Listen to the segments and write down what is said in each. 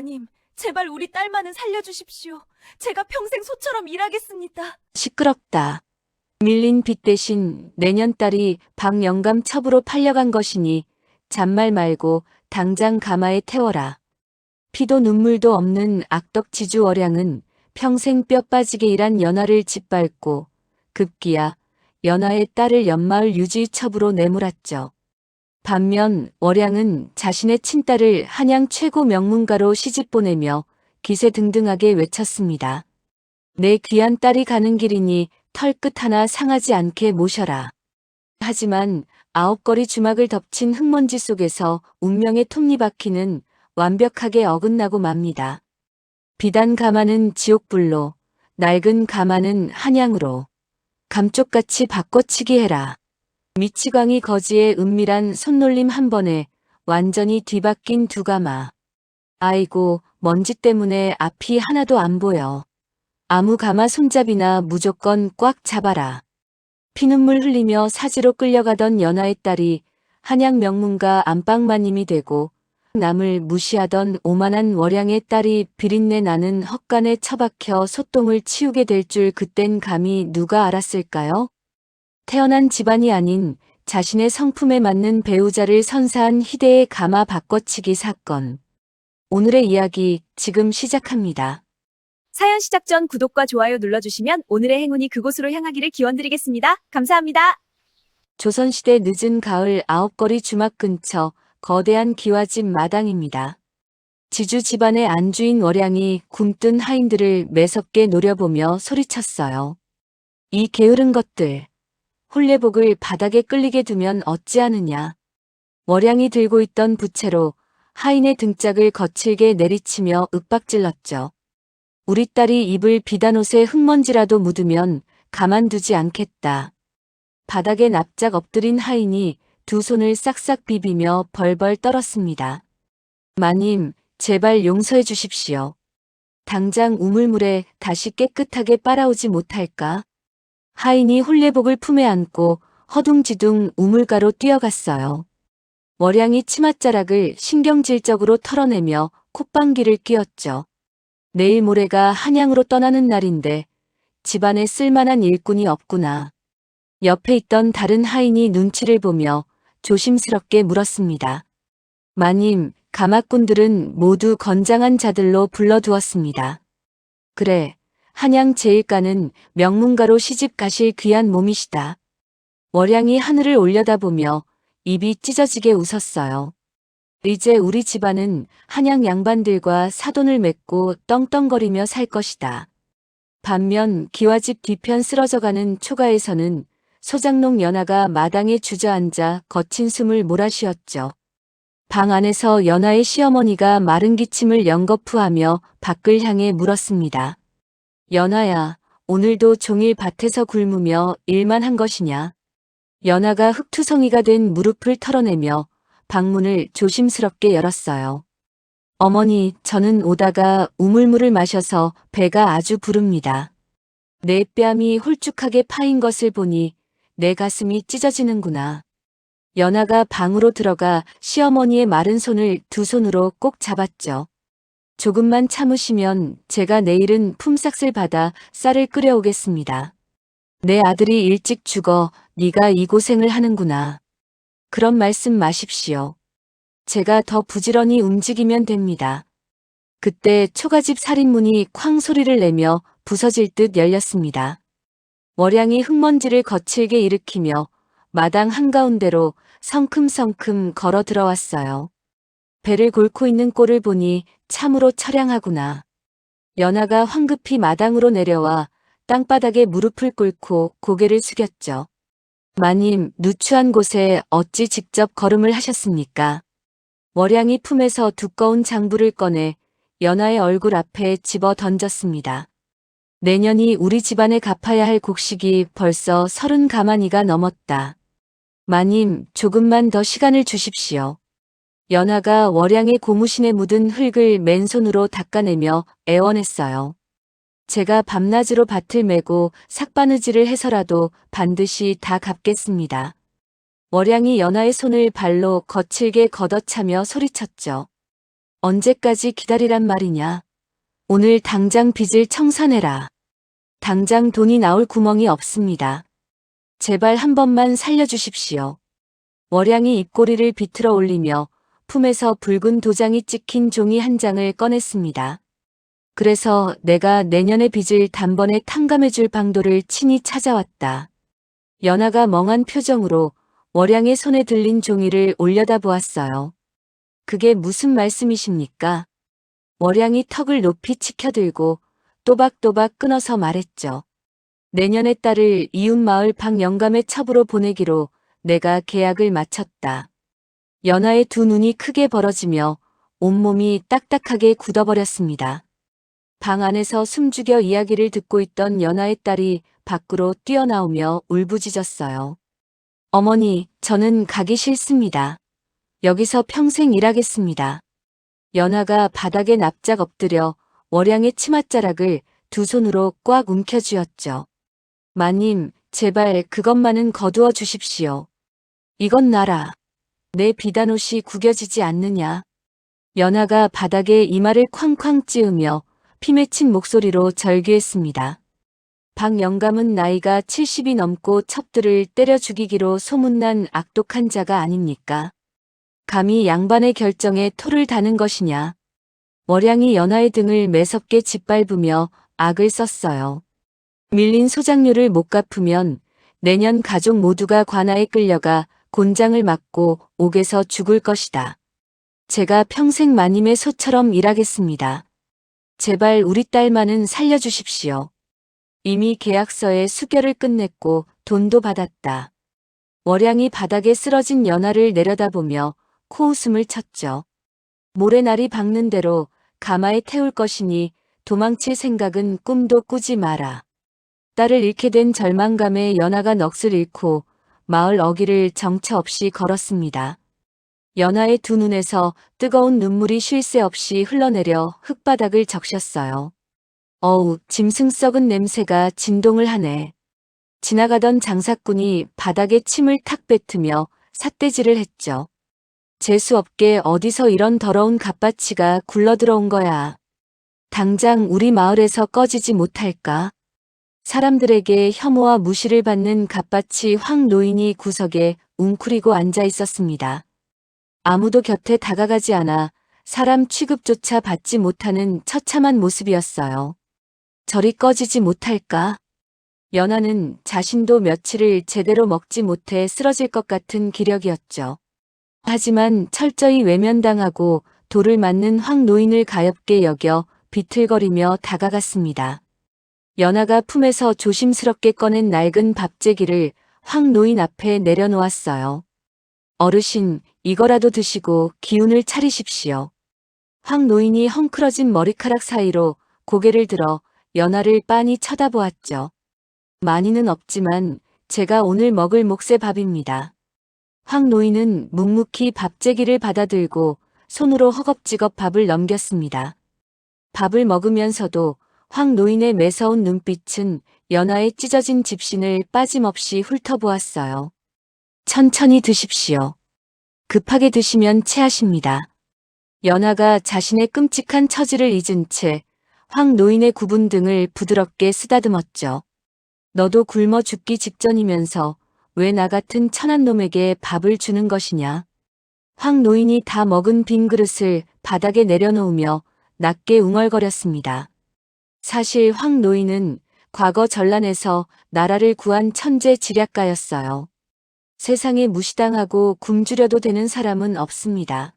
마님, 제발 우리 딸만은 살려주십시오. 제가 평생 소처럼 일하겠습니다. 시끄럽다. 밀린 빚 대신 내년 딸이 박영감 첩으로 팔려간 것이니 잔말 말고 당장 가마에 태워라. 피도 눈물도 없는 악덕지주 월양은 평생 뼈 빠지게 일한 연하를 짓밟고 급기야 연하의 딸을 연마을 유지첩으로 내몰았죠. 반면 월양은 자신의 친딸을 한양 최고 명문가로 시집보내며 기세등등하게 외쳤습니다. 내 귀한 딸이 가는 길이니 털끝 하나 상하지 않게 모셔라. 하지만 9거리 주막을 덮친 흙먼지 속에서 운명의 톱니바퀴는 완벽하게 어긋나고 맙니다. 비단 가마는 지옥불로, 낡은 가마는 한양으로. 감쪽같이 바꿔치기 해라. 미치광이 거지의 은밀한 손놀림 한 번에 완전히 뒤바뀐 두 가마. 아이고, 먼지 때문에 앞이 하나도 안 보여. 아무 가마 손잡이나 무조건 꽉 잡아라. 피눈물 흘리며 사지로 끌려가던 연하의 딸이 한양 명문가 안방마님이 되고 남을 무시하던 오만한 월양의 딸이 비린내 나는 헛간에 처박혀 소똥을 치우게 될 줄 그땐 감히 누가 알았을까요? 태어난 집안이 아닌 자신의 성품에 맞는 배우자를 선사한 희대의 가마 바꿔치기 사건. 오늘의 이야기 지금 시작합니다. 사연 시작 전 구독과 좋아요 눌러주시면 오늘의 행운이 그곳으로 향하기를 기원드리겠습니다. 감사합니다. 조선시대 늦은 가을 9거리 주막 근처 거대한 기와집 마당입니다. 지주 집안의 안주인 월양이 굼뜬 하인들을 매섭게 노려보며 소리쳤어요. 이 게으른 것들, 홀레복을 바닥에 끌리게 두면 어찌하느냐. 월양이 들고 있던 부채로 하인의 등짝을 거칠게 내리치며 윽박질렀죠. 우리 딸이 입을 비단옷에 흙먼지라도 묻으면 가만두지 않겠다. 바닥에 납작 엎드린 하인이 두 손을 싹싹 비비며 벌벌 떨었습니다. 마님, 제발 용서해 주십시오. 당장 우물물에 다시 깨끗하게 빨아오지 못할까? 하인이 홀레복을 품에 안고 허둥지둥 우물가로 뛰어갔어요. 월양이 치맛자락을 신경질적으로 털어내며 콧방귀를 뀌었죠. 내일 모레가 한양으로 떠나는 날인데 집안에 쓸만한 일꾼이 없구나. 옆에 있던 다른 하인이 눈치를 보며 조심스럽게 물었습니다. 마님, 가마꾼들은 모두 건장한 자들로 불러두었습니다. 그래, 한양 제일가는 명문가로 시집 가실 귀한 몸이시다. 월양이 하늘을 올려다보며 입이 찢어지게 웃었어요. 이제 우리 집안은 한양 양반들과 사돈을 맺고 떵떵거리며 살 것이다. 반면 기와집 뒤편 쓰러져가는 초가에서는 소장농 연하가 마당에 주저앉아 거친 숨을 몰아쉬었죠. 방 안에서 연하의 시어머니가 마른 기침을 연거푸하며 밖을 향해 물었습니다. 연하야, 오늘도 종일 밭에서 굶으며 일만 한 것이냐? 연하가 흙투성이가 된 무릎을 털어내며 방문을 조심스럽게 열었어요. 어머니, 저는 오다가 우물물을 마셔서 배가 아주 부릅니다. 내 뺨이 홀쭉하게 파인 것을 보니 내 가슴이 찢어지는구나. 연하가 방으로 들어가 시어머니의 마른 손을 두 손으로 꼭 잡았죠. 조금만 참으시면 제가 내일은 품삯을 받아 쌀을 끓여오겠습니다. 내 아들이 일찍 죽어 네가 이 고생을 하는구나. 그런 말씀 마십시오. 제가 더 부지런히 움직이면 됩니다. 그때 초가집 살인문이 쾅 소리를 내며 부서질 듯 열렸습니다. 월양이 흙먼지를 거칠게 일으키며 마당 한가운데로 성큼성큼 걸어 들어왔어요. 배를 골고 있는 꼴을 보니 참으로 처량하구나. 연하가 황급히 마당으로 내려와 땅바닥에 무릎을 꿇고 고개를 숙였죠. 마님, 누추한 곳에 어찌 직접 걸음을 하셨습니까? 월양이 품에서 두꺼운 장부를 꺼내 연하의 얼굴 앞에 집어 던졌습니다. 내년이 우리 집안에 갚아야 할 곡식이 벌써 30 가마니가 넘었다. 마님, 조금만 더 시간을 주십시오. 연하가 월양의 고무신에 묻은 흙을 맨손으로 닦아내며 애원했어요. 제가 밤낮으로 밭을 메고 삭바느질을 해서라도 반드시 다 갚겠습니다. 월양이 연하의 손을 발로 거칠게 걷어차며 소리쳤죠. 언제까지 기다리란 말이냐. 오늘 당장 빚을 청산해라. 당장 돈이 나올 구멍이 없습니다. 제발 한 번만 살려주십시오. 월양이 입꼬리를 비틀어 올리며 품에서 붉은 도장이 찍힌 종이 한 장을 꺼냈습니다. 그래서 내가 내년의 빚을 단번에 탕감해줄 방도를 친히 찾아왔다. 연하가 멍한 표정으로 월양의 손에 들린 종이를 올려다보았어요. 그게 무슨 말씀이십니까? 월양이 턱을 높이 치켜들고 또박또박 끊어서 말했죠. 내년의 딸을 이웃마을 박영감의 첩으로 보내기로 내가 계약을 마쳤다. 연하의 두 눈이 크게 벌어지며 온몸이 딱딱하게 굳어버렸습니다. 방 안에서 숨죽여 이야기를 듣고 있던 연하의 딸이 밖으로 뛰어나오며 울부짖었어요. 어머니, 저는 가기 싫습니다. 여기서 평생 일하겠습니다. 연하가 바닥에 납작 엎드려 월양의 치맛자락을 두 손으로 꽉 움켜쥐었죠. 마님, 제발 그것만은 거두어 주십시오. 이건 나라. 내 비단옷이 구겨지지 않느냐. 연하가 바닥에 이마를 쾅쾅 찌으며 피 맺힌 목소리로 절규했습니다. 박영감은 나이가 70이 넘고 첩들을 때려 죽이기로 소문난 악독한 자가 아닙니까? 감히 양반의 결정에 토를 다는 것이냐. 월양이 연하의 등을 매섭게 짓밟으며 악을 썼어요. 밀린 소장료를 못 갚으면 내년 가족 모두가 관아에 끌려가 곤장을 맞고 옥에서 죽을 것이다. 제가 평생 마님의 소처럼 일하겠습니다. 제발 우리 딸만은 살려주십시오. 이미 계약서에 수결을 끝냈고 돈도 받았다. 월양이 바닥에 쓰러진 연하를 내려다보며 코웃음을 쳤죠. 모래날이 박는 대로 가마에 태울 것이니 도망칠 생각은 꿈도 꾸지 마라. 딸을 잃게 된 절망감에 연하가 넋을 잃고 마을 어귀를 정처 없이 걸었습니다. 연하의 두 눈에서 뜨거운 눈물이 쉴 새 없이 흘러내려 흙바닥을 적셨어요. 어우, 짐승 썩은 냄새가 진동을 하네. 지나가던 장사꾼이 바닥에 침을 탁 뱉으며 삿대질을 했죠. 재수 없게 어디서 이런 더러운 갓바치가 굴러들어온 거야. 당장 우리 마을에서 꺼지지 못할까? 사람들에게 혐오와 무시를 받는 갓바치 황 노인이 구석에 웅크리고 앉아 있었습니다. 아무도 곁에 다가가지 않아 사람 취급조차 받지 못하는 처참한 모습이었어요. 저리 꺼지지 못할까? 연하는 자신도 며칠을 제대로 먹지 못해 쓰러질 것 같은 기력이었죠. 하지만 철저히 외면당하고 돌을 맞는 황 노인을 가엾게 여겨 비틀거리며 다가갔습니다. 연하가 품에서 조심스럽게 꺼낸 낡은 밥재기를 황 노인 앞에 내려놓았어요. 어르신, 이거라도 드시고 기운을 차리십시오. 황 노인이 헝클어진 머리카락 사이로 고개를 들어 연하를 빤히 쳐다보았죠. 많이는 없지만 제가 오늘 먹을 몫의 밥입니다. 황 노인은 묵묵히 밥재기를 받아들고 손으로 허겁지겁 밥을 넘겼습니다. 밥을 먹으면서도 황 노인의 매서운 눈빛은 연하의 찢어진 집신을 빠짐없이 훑어보았어요. 천천히 드십시오. 급하게 드시면 체하십니다. 연하가 자신의 끔찍한 처지를 잊은 채 황 노인의 굽은 등을 부드럽게 쓰다듬었죠. 너도 굶어 죽기 직전이면서 왜 나 같은 천한 놈에게 밥을 주는 것이냐. 황 노인이 다 먹은 빈 그릇을 바닥에 내려놓으며 낮게 웅얼거렸습니다. 사실 황 노인은 과거 전란에서 나라를 구한 천재 지략가였어요. 세상에 무시당하고 굶주려도 되는 사람은 없습니다.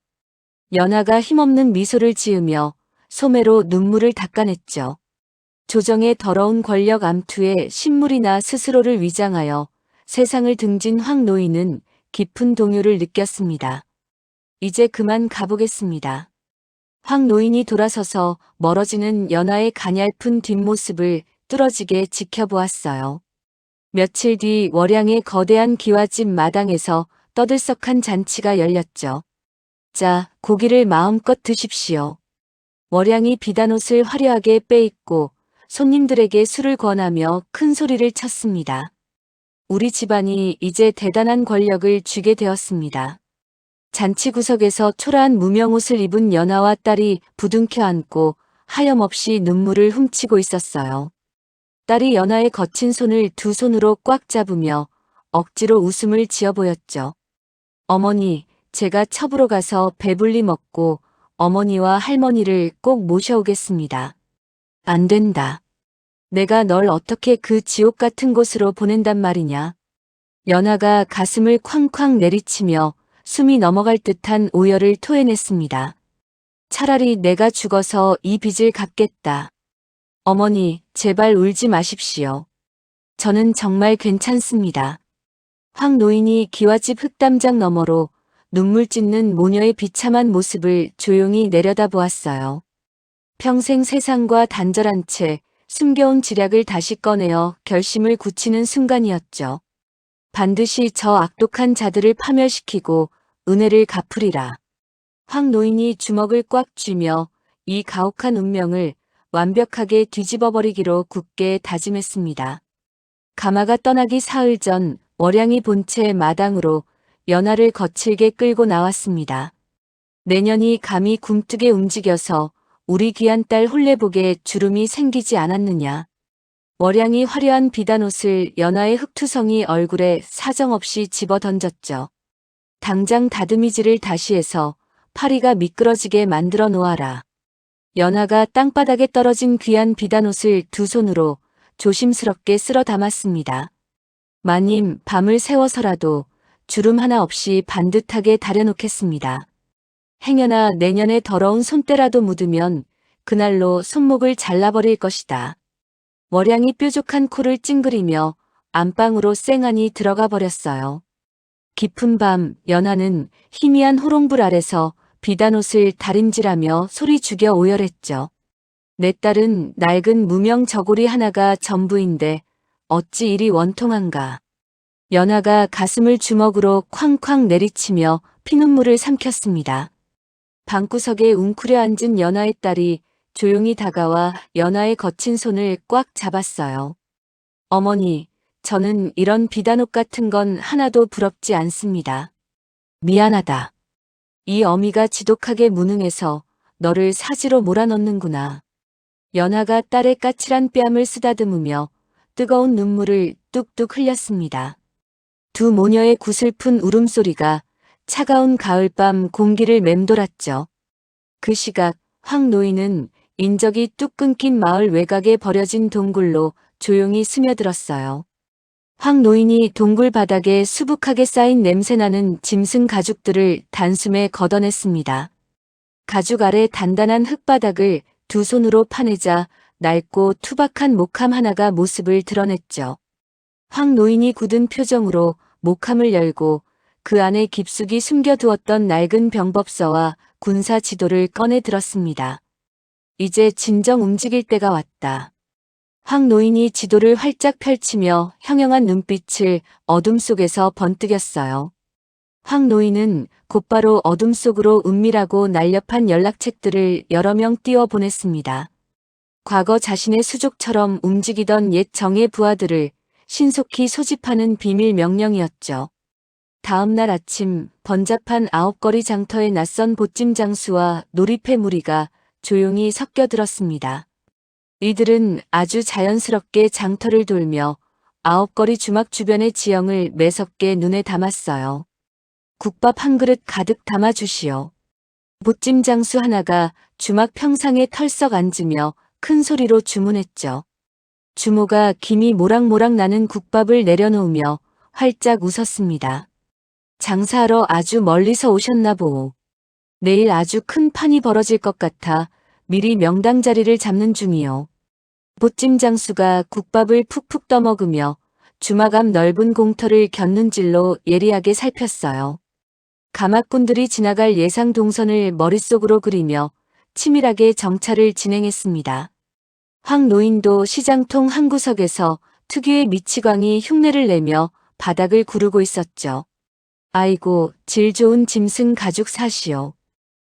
연하가 힘없는 미소를 지으며 소매로 눈물을 닦아냈죠. 조정의 더러운 권력 암투에 신물이나 스스로를 위장하여 세상을 등진 황 노인은 깊은 동요를 느꼈습니다. 이제 그만 가보겠습니다. 황 노인이 돌아서서 멀어지는 연하의 가냘픈 뒷모습을 뚫어지게 지켜보았어요. 며칠 뒤 월양의 거대한 기와집 마당에서 떠들썩한 잔치가 열렸죠. 자, 고기를 마음껏 드십시오. 월양이 비단옷을 화려하게 빼입고 손님들에게 술을 권하며 큰 소리를 쳤습니다. 우리 집안이 이제 대단한 권력을 쥐게 되었습니다. 잔치 구석에서 초라한 무명옷을 입은 연하와 딸이 부둥켜 안고 하염없이 눈물을 훔치고 있었어요. 딸이 연하의 거친 손을 두 손으로 꽉 잡으며 억지로 웃음을 지어 보였죠. 어머니, 제가 첩으로 가서 배불리 먹고 어머니와 할머니를 꼭 모셔오겠습니다. 안 된다. 내가 널 어떻게 그 지옥 같은 곳으로 보낸단 말이냐. 연하가 가슴을 쾅쾅 내리치며 숨이 넘어갈 듯한 오열을 토해냈습니다. 차라리 내가 죽어서 이 빚을 갚겠다. 어머니, 제발 울지 마십시오. 저는 정말 괜찮습니다. 황 노인이 기와집 흙담장 너머로 눈물 찢는 모녀의 비참한 모습을 조용히 내려다보았어요. 평생 세상과 단절한 채 숨겨온 지략을 다시 꺼내어 결심을 굳히는 순간이었죠. 반드시 저 악독한 자들을 파멸시키고 은혜를 갚으리라. 황 노인이 주먹을 꽉 쥐며 이 가혹한 운명을 완벽하게 뒤집어버리기로 굳게 다짐했습니다. 가마가 떠나기 사흘 전 월양이 본체 마당으로 연하를 거칠게 끌고 나왔습니다. 내년이 감히 굼뜨게 움직여서 우리 귀한 딸 홀레복에 주름이 생기지 않았느냐. 월양이 화려한 비단옷을 연하의 흑투성이 얼굴에 사정없이 집어던졌죠. 당장 다듬이질을 다시 해서 파리가 미끄러지게 만들어 놓아라. 연하가 땅바닥에 떨어진 귀한 비단옷을 두 손으로 조심스럽게 쓸어 담았습니다. 마님, 밤을 새워서라도 주름 하나 없이 반듯하게 다려놓겠습니다. 행여나 내년에 더러운 손때라도 묻으면 그날로 손목을 잘라버릴 것이다. 월양이 뾰족한 코를 찡그리며 안방으로 쌩안이 들어가 버렸어요. 깊은 밤 연하는 희미한 호롱불 아래서 비단옷을 다림질하며 소리 죽여 오열했죠. 내 딸은 낡은 무명 저고리 하나가 전부인데 어찌 이리 원통한가. 연하가 가슴을 주먹으로 쾅쾅 내리치며 피눈물을 삼켰습니다. 방구석에 웅크려 앉은 연하의 딸이 조용히 다가와 연하의 거친 손을 꽉 잡았어요. 어머니, 저는 이런 비단옷 같은 건 하나도 부럽지 않습니다. 미안하다. 이 어미가 지독하게 무능해서 너를 사지로 몰아넣는구나. 연하가 딸의 까칠한 뺨을 쓰다듬으며 뜨거운 눈물을 뚝뚝 흘렸습니다. 두 모녀의 구슬픈 울음소리가 차가운 가을밤 공기를 맴돌았죠. 그 시각 황 노인은 인적이 뚝 끊긴 마을 외곽에 버려진 동굴로 조용히 스며들었어요. 황 노인이 동굴 바닥에 수북하게 쌓인 냄새나는 짐승 가죽들을 단숨에 걷어냈습니다. 가죽 아래 단단한 흙바닥을 두 손으로 파내자 낡고 투박한 목함 하나가 모습을 드러냈죠. 황 노인이 굳은 표정으로 목함을 열고 그 안에 깊숙이 숨겨두었던 낡은 병법서와 군사 지도를 꺼내 들었습니다. 이제 진정 움직일 때가 왔다. 황 노인이 지도를 활짝 펼치며 형형한 눈빛을 어둠 속에서 번뜩였어요. 황 노인은 곧바로 어둠 속으로 은밀하고 날렵한 연락책들을 여러 명 띄워 보냈습니다. 과거 자신의 수족처럼 움직이던 옛 정예 부하들을 신속히 소집하는 비밀 명령이었죠. 다음 날 아침 번잡한 아홉거리 장터의 낯선 보찜 장수와 놀이패 무리가 조용히 섞여들었습니다. 이들은 아주 자연스럽게 장터를 돌며 아홉거리 주막 주변의 지형을 매섭게 눈에 담았어요. 국밥 한 그릇 가득 담아주시오. 보찜 장수 하나가 주막 평상에 털썩 앉으며 큰 소리로 주문했죠. 주모가 김이 모락모락 나는 국밥을 내려놓으며 활짝 웃었습니다. 장사하러 아주 멀리서 오셨나 보오. 내일 아주 큰 판이 벌어질 것 같아 미리 명당 자리를 잡는 중이요. 보찜 장수가 국밥을 푹푹 떠먹으며 주막 앞 넓은 공터를 곁눈질로 예리하게 살폈어요. 가마꾼들이 지나갈 예상 동선을 머릿속으로 그리며 치밀하게 정찰을 진행했습니다. 황 노인도 시장통 한 구석에서 특유의 미치광이 흉내를 내며 바닥을 구르고 있었죠. 아이고, 질 좋은 짐승 가죽 사시오.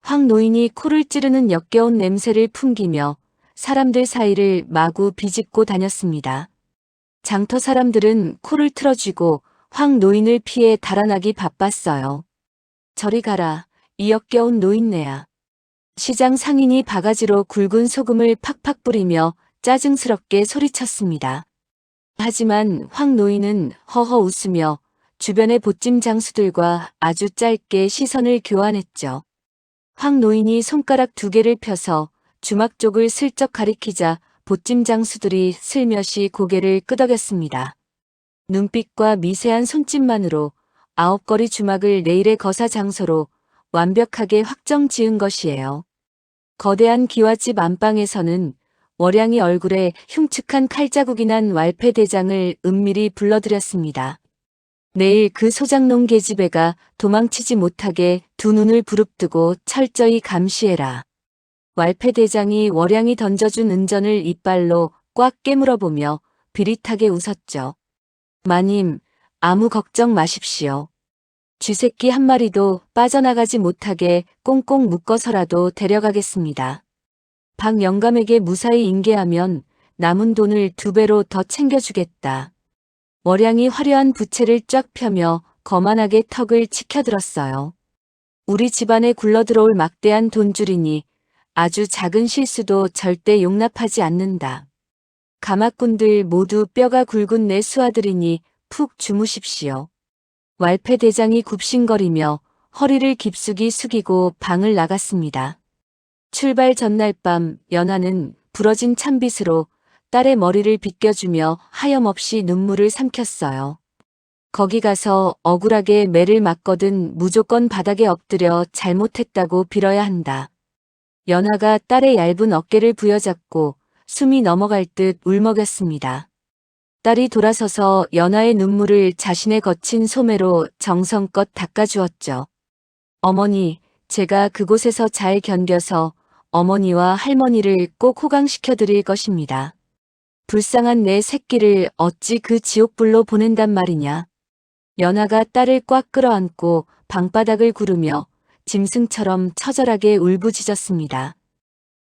황 노인이 코를 찌르는 역겨운 냄새를 풍기며 사람들 사이를 마구 비집고 다녔습니다. 장터 사람들은 코를 틀어쥐고 황 노인을 피해 달아나기 바빴어요. 저리 가라, 이 역겨운 노인네야. 시장 상인이 바가지로 굵은 소금을 팍팍 뿌리며 짜증스럽게 소리쳤습니다. 하지만 황 노인은 허허 웃으며 주변의 보찜 장수들과 아주 짧게 시선을 교환했죠. 황 노인이 손가락 2개를 펴서 주막 쪽을 슬쩍 가리키자 보찜 장수들이 슬며시 고개를 끄덕였습니다. 눈빛과 미세한 손짓만으로 9거리 주막을 내일의 거사 장소로 완벽하게 확정 지은 것이에요. 거대한 기와집 안방에서는 월양이 얼굴에 흉측한 칼자국이 난 왈패대장을 은밀히 불러들였습니다. 내일 그 소장농 계집애가 도망치지 못하게 2눈을 부릅뜨고 철저히 감시해라. 왈패대장이 월양이 던져준 은전을 이빨로 꽉 깨물어보며 비릿하게 웃었죠. 마님, 아무 걱정 마십시오. 쥐새끼 한 마리도 빠져나가지 못하게 꽁꽁 묶어서라도 데려가겠습니다. 박 영감에게 무사히 인계하면 남은 돈을 2배로 더 챙겨주겠다. 월양이 화려한 부채를 쫙 펴며 거만하게 턱을 치켜들었어요. 우리 집안에 굴러들어올 막대한 돈줄이니 아주 작은 실수도 절대 용납하지 않는다. 가마꾼들 모두 뼈가 굵은 내 수아들이니 푹 주무십시오. 왈패대장이 굽신거리며 허리를 깊숙이 숙이고 방을 나갔습니다. 출발 전날 밤 연하는 부러진 찬빗으로 딸의 머리를 빗겨주며 하염없이 눈물을 삼켰어요. 거기 가서 억울하게 매를 맞거든 무조건 바닥에 엎드려 잘못했다고 빌어야 한다. 연하가 딸의 얇은 어깨를 부여잡고 숨이 넘어갈 듯 울먹였습니다. 딸이 돌아서서 연하의 눈물을 자신의 거친 소매로 정성껏 닦아주었죠. 어머니, 제가 그곳에서 잘 견뎌서 어머니와 할머니를 꼭 호강시켜 드릴 것입니다. 불쌍한 내 새끼를 어찌 그 지옥불로 보낸단 말이냐. 연하가 딸을 꽉 끌어안고 방바닥을 구르며 짐승처럼 처절하게 울부짖었습니다.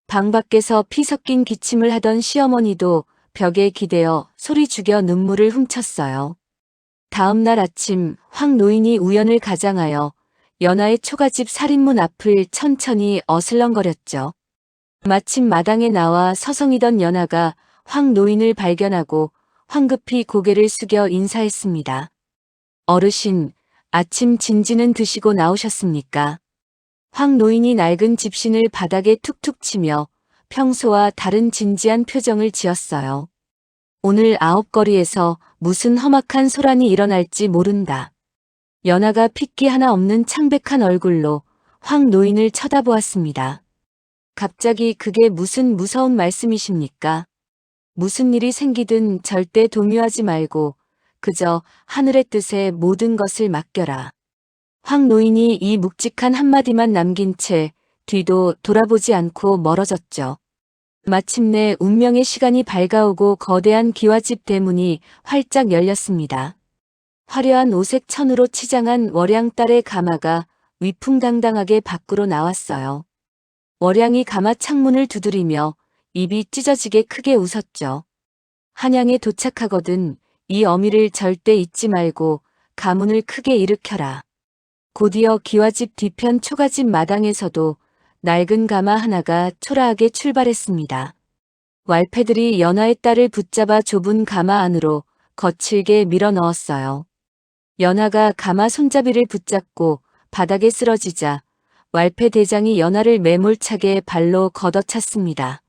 방 밖에서 피 섞인 기침을 하던 시어머니도 벽에 기대어 소리 죽여 눈물을 훔쳤어요. 다음 날 아침 황 노인이 우연을 가장하여 연하의 초가집 살인문 앞을 천천히 어슬렁거렸죠. 마침 마당에 나와 서성이던 연하가 황 노인을 발견하고 황급히 고개를 숙여 인사했습니다. 어르신, 아침 진지는 드시고 나오셨습니까? 황 노인이 낡은 집신을 바닥에 툭툭 치며 평소와 다른 진지한 표정을 지었어요. 오늘 9거리에서 무슨 험악한 소란이 일어날지 모른다. 연하가 핏기 하나 없는 창백한 얼굴로 황 노인을 쳐다보았습니다. 갑자기 그게 무슨 무서운 말씀이십니까? 무슨 일이 생기든 절대 동요하지 말고 그저 하늘의 뜻에 모든 것을 맡겨라. 황 노인이 이 묵직한 한마디만 남긴 채 뒤도 돌아보지 않고 멀어졌죠. 마침내 운명의 시간이 밝아오고 거대한 기와집 대문이 활짝 열렸습니다. 화려한 오색 천으로 치장한 월양 딸의 가마가 위풍당당하게 밖으로 나왔어요. 월양이 가마 창문을 두드리며 입이 찢어지게 크게 웃었죠. 한양에 도착하거든 이 어미를 절대 잊지 말고 가문을 크게 일으켜라. 곧이어 기와집 뒤편 초가집 마당에서도 낡은 가마 하나가 초라하게 출발했습니다. 왈패들이 연하의 딸을 붙잡아 좁은 가마 안으로 거칠게 밀어 넣었어요. 연하가 가마 손잡이를 붙잡고 바닥에 쓰러지자 왈패 대장이 연하를 매몰차게 발로 걷어찼습니다.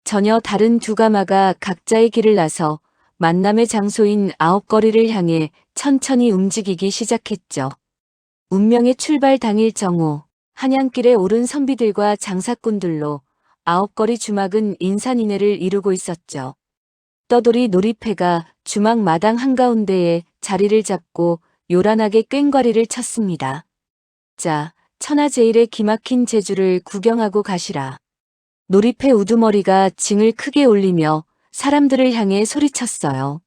전혀 다른 2 가마가 각자의 길을 나서 만남의 장소인 9거리를 향해 천천히 움직이기 시작했죠. 운명의 출발 당일 정오, 한양길에 오른 선비들과 장사꾼들로 9거리 주막은 인산인해를 이루고 있었죠. 떠돌이 놀이패가 주막 마당 한가운데에 자리를 잡고 요란하게 꽹과리를 쳤습니다. 자, 천하제일의 기막힌 제주를 구경하고 가시라. 놀이패 우두머리가 징을 크게 올리며 사람들을 향해 소리쳤어요.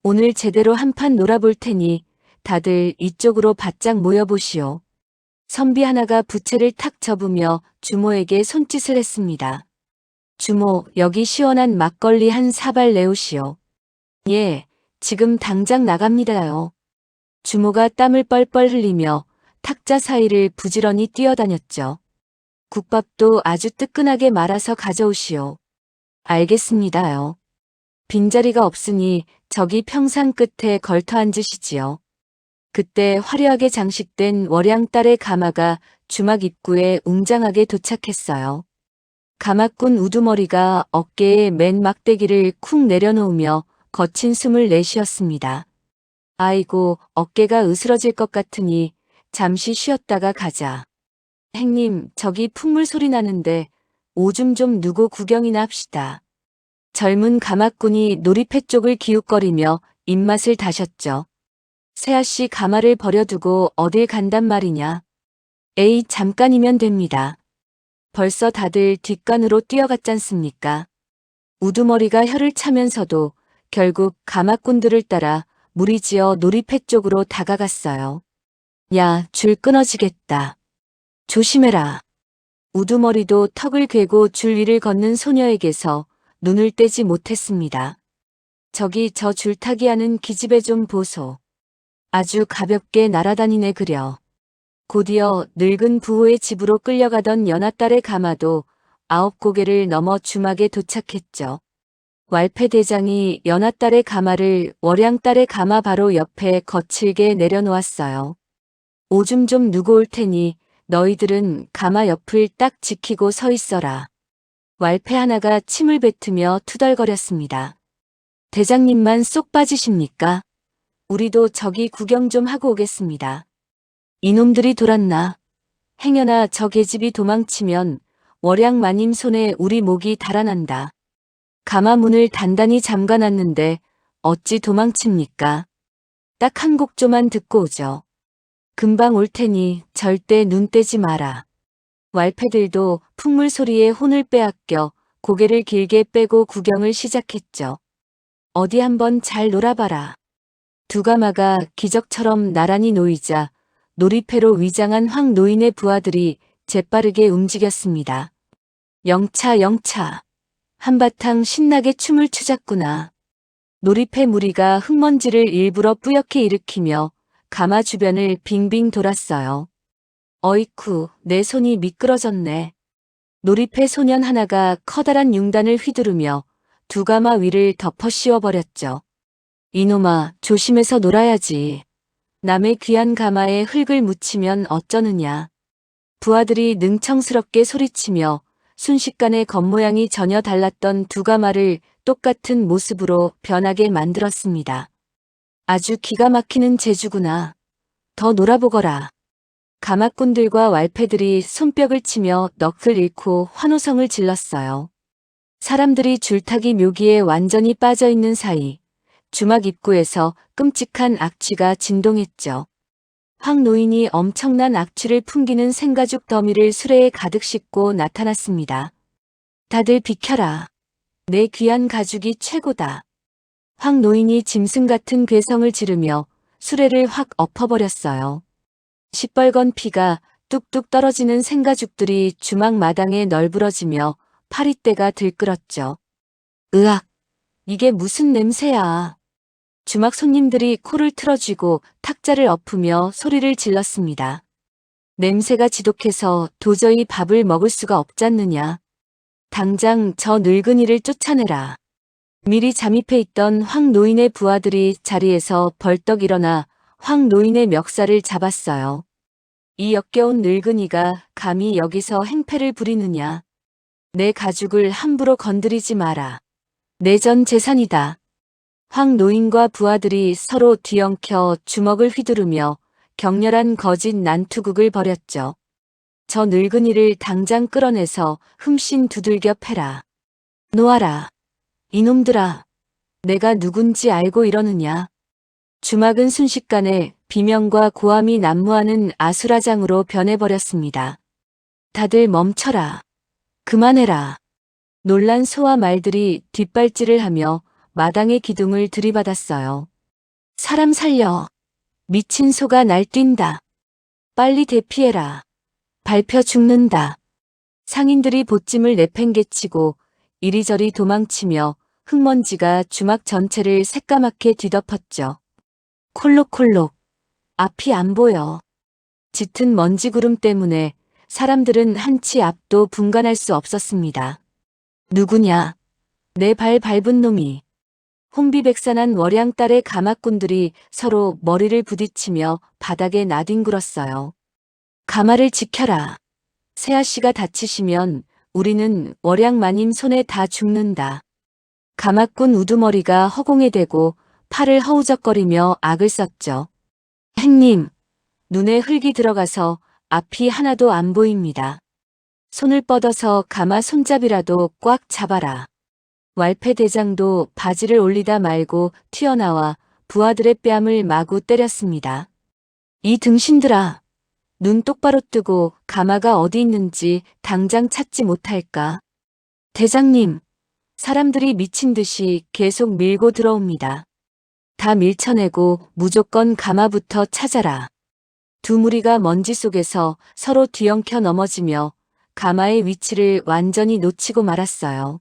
오늘 제대로 한판 놀아볼 테니 다들 이쪽으로 바짝 모여보시오. 선비 하나가 부채를 탁 접으며 주모에게 손짓을 했습니다. 주모, 여기 시원한 막걸리 한 사발 내오시오. 예, 지금 당장 나갑니다요. 주모가 땀을 뻘뻘 흘리며 탁자 사이를 부지런히 뛰어다녔죠. 국밥도 아주 뜨끈하게 말아서 가져오시오. 알겠습니다요. 빈자리가 없으니 저기 평상 끝에 걸터 앉으시지요. 그때 화려하게 장식된 월양딸의 가마가 주막 입구에 웅장하게 도착했어요. 가마꾼 우두머리가 어깨에 맨 막대기를 쿵 내려놓으며 거친 숨을 내쉬었습니다. 아이고, 어깨가 으스러질 것 같으니 잠시 쉬었다가 가자. 행님, 저기 풍물 소리 나는데 오줌 좀 누고 구경이나 합시다. 젊은 가마꾼이 놀이패 쪽을 기웃거리며 입맛을 다셨죠. 새아씨 가마를 버려두고 어딜 간단 말이냐. 에이, 잠깐이면 됩니다. 벌써 다들 뒷간으로 뛰어갔잖습니까. 우두머리가 혀를 차면서도 결국 가마꾼들을 따라 무리지어 놀이패 쪽으로 다가갔어요. 야, 줄 끊어지겠다. 조심해라. 우두머리도 턱을 괴고 줄 위를 걷는 소녀에게서 눈을 떼지 못했습니다. 저기 저 줄타기 하는 기집애 좀 보소. 아주 가볍게 날아다니네 그려. 곧이어 늙은 부호의 집으로 끌려가던 연하딸의 가마도 9고개를 넘어 주막에 도착했죠. 왈패대장이 연하딸의 가마를 월양딸의 가마 바로 옆에 거칠게 내려놓았어요. 오줌 좀 누고 올 테니 너희들은 가마 옆을 딱 지키고 서 있어라. 왈패 하나가 침을 뱉으며 투덜거렸습니다. 대장님만 쏙 빠지십니까? 우리도 저기 구경 좀 하고 오겠습니다. 이놈들이 돌았나? 행여나 저 계집이 도망치면 월양 마님 손에 우리 목이 달아난다. 가마 문을 단단히 잠가놨는데 어찌 도망칩니까? 딱 한 곡조만 듣고 오죠. 금방 올 테니 절대 눈 떼지 마라. 왈패들도 풍물 소리에 혼을 빼앗겨 고개를 길게 빼고 구경을 시작했죠. 어디 한번 잘 놀아봐라. 두 가마가 기적처럼 나란히 놓이자 놀이패로 위장한 황 노인의 부하들이 재빠르게 움직였습니다. 영차 영차. 한바탕 신나게 춤을 추자꾸나. 놀이패 무리가 흙먼지를 일부러 뿌옇게 일으키며 가마 주변을 빙빙 돌았어요. 어이쿠, 내 손이 미끄러졌네. 놀이패 소년 하나가 커다란 융단을 휘두르며 두 가마 위를 덮어 씌워버렸죠. 이놈아, 조심해서 놀아야지. 남의 귀한 가마에 흙을 묻히면 어쩌느냐. 부하들이 능청스럽게 소리치며 순식간에 겉모양이 전혀 달랐던 두 가마를 똑같은 모습으로 변하게 만들었습니다. 아주 기가 막히는 재주구나. 더 놀아보거라. 가마꾼들과 왈패들이 손뼉을 치며 넋을 잃고 환호성을 질렀어요. 사람들이 줄타기 묘기에 완전히 빠져있는 사이 주막 입구에서 끔찍한 악취가 진동했죠. 황 노인이 엄청난 악취를 풍기는 생가죽 더미를 수레에 가득 싣고 나타났습니다. 다들 비켜라. 내 귀한 가죽이 최고다. 황 노인이 짐승 같은 괴성을 지르며 수레를 확 엎어버렸어요. 시뻘건 피가 뚝뚝 떨어지는 생가죽들이 주막 마당에 널브러지며 파리떼가 들끓었죠. 으악! 이게 무슨 냄새야. 주막 손님들이 코를 틀어쥐고 탁자를 엎으며 소리를 질렀습니다. 냄새가 지독해서 도저히 밥을 먹을 수가 없잖느냐. 당장 저 늙은이를 쫓아내라. 미리 잠입해 있던 황 노인의 부하들이 자리에서 벌떡 일어나 황 노인의 멱살을 잡았어요. 이 역겨운 늙은이가 감히 여기서 행패를 부리느냐. 내 가죽을 함부로 건드리지 마라. 내 전 재산이다. 황 노인과 부하들이 서로 뒤엉켜 주먹을 휘두르며 격렬한 거짓 난투극을 벌였죠. 저 늙은이를 당장 끌어내서 흠씬 두들겨 패라. 놓아라. 이놈들아. 내가 누군지 알고 이러느냐. 주막은 순식간에 비명과 고함이 난무하는 아수라장으로 변해버렸습니다. 다들 멈춰라. 그만해라. 놀란 소와 말들이 뒷발질을 하며 마당의 기둥을 들이받았어요. 사람 살려. 미친 소가 날뛴다. 빨리 대피해라. 밟혀 죽는다. 상인들이 보찜을 내팽개치고 이리저리 도망치며 흙먼지가 주막 전체를 새까맣게 뒤덮었죠. 콜록콜록. 앞이 안 보여. 짙은 먼지 구름 때문에 사람들은 한치 앞도 분간할 수 없었습니다. 누구냐? 내 발 밟은 놈이. 혼비백산한 월양딸의 가마꾼들이 서로 머리를 부딪히며 바닥에 나뒹굴었어요. 가마를 지켜라. 세아씨가 다치시면 우리는 월양마님 손에 다 죽는다. 가마꾼 우두머리가 허공에 대고 팔을 허우적거리며 악을 썼죠. 행님, 눈에 흙이 들어가서 앞이 하나도 안 보입니다. 손을 뻗어서 가마 손잡이라도 꽉 잡아라. 왈패대장도 바지를 올리다 말고 튀어나와 부하들의 뺨을 마구 때렸습니다. 이 등신들아, 눈 똑바로 뜨고 가마가 어디 있는지 당장 찾지 못할까. 대장님, 사람들이 미친 듯이 계속 밀고 들어옵니다. 다 밀쳐내고 무조건 가마부터 찾아라. 두 무리가 먼지 속에서 서로 뒤엉켜 넘어지며 가마의 위치를 완전히 놓치고 말았어요.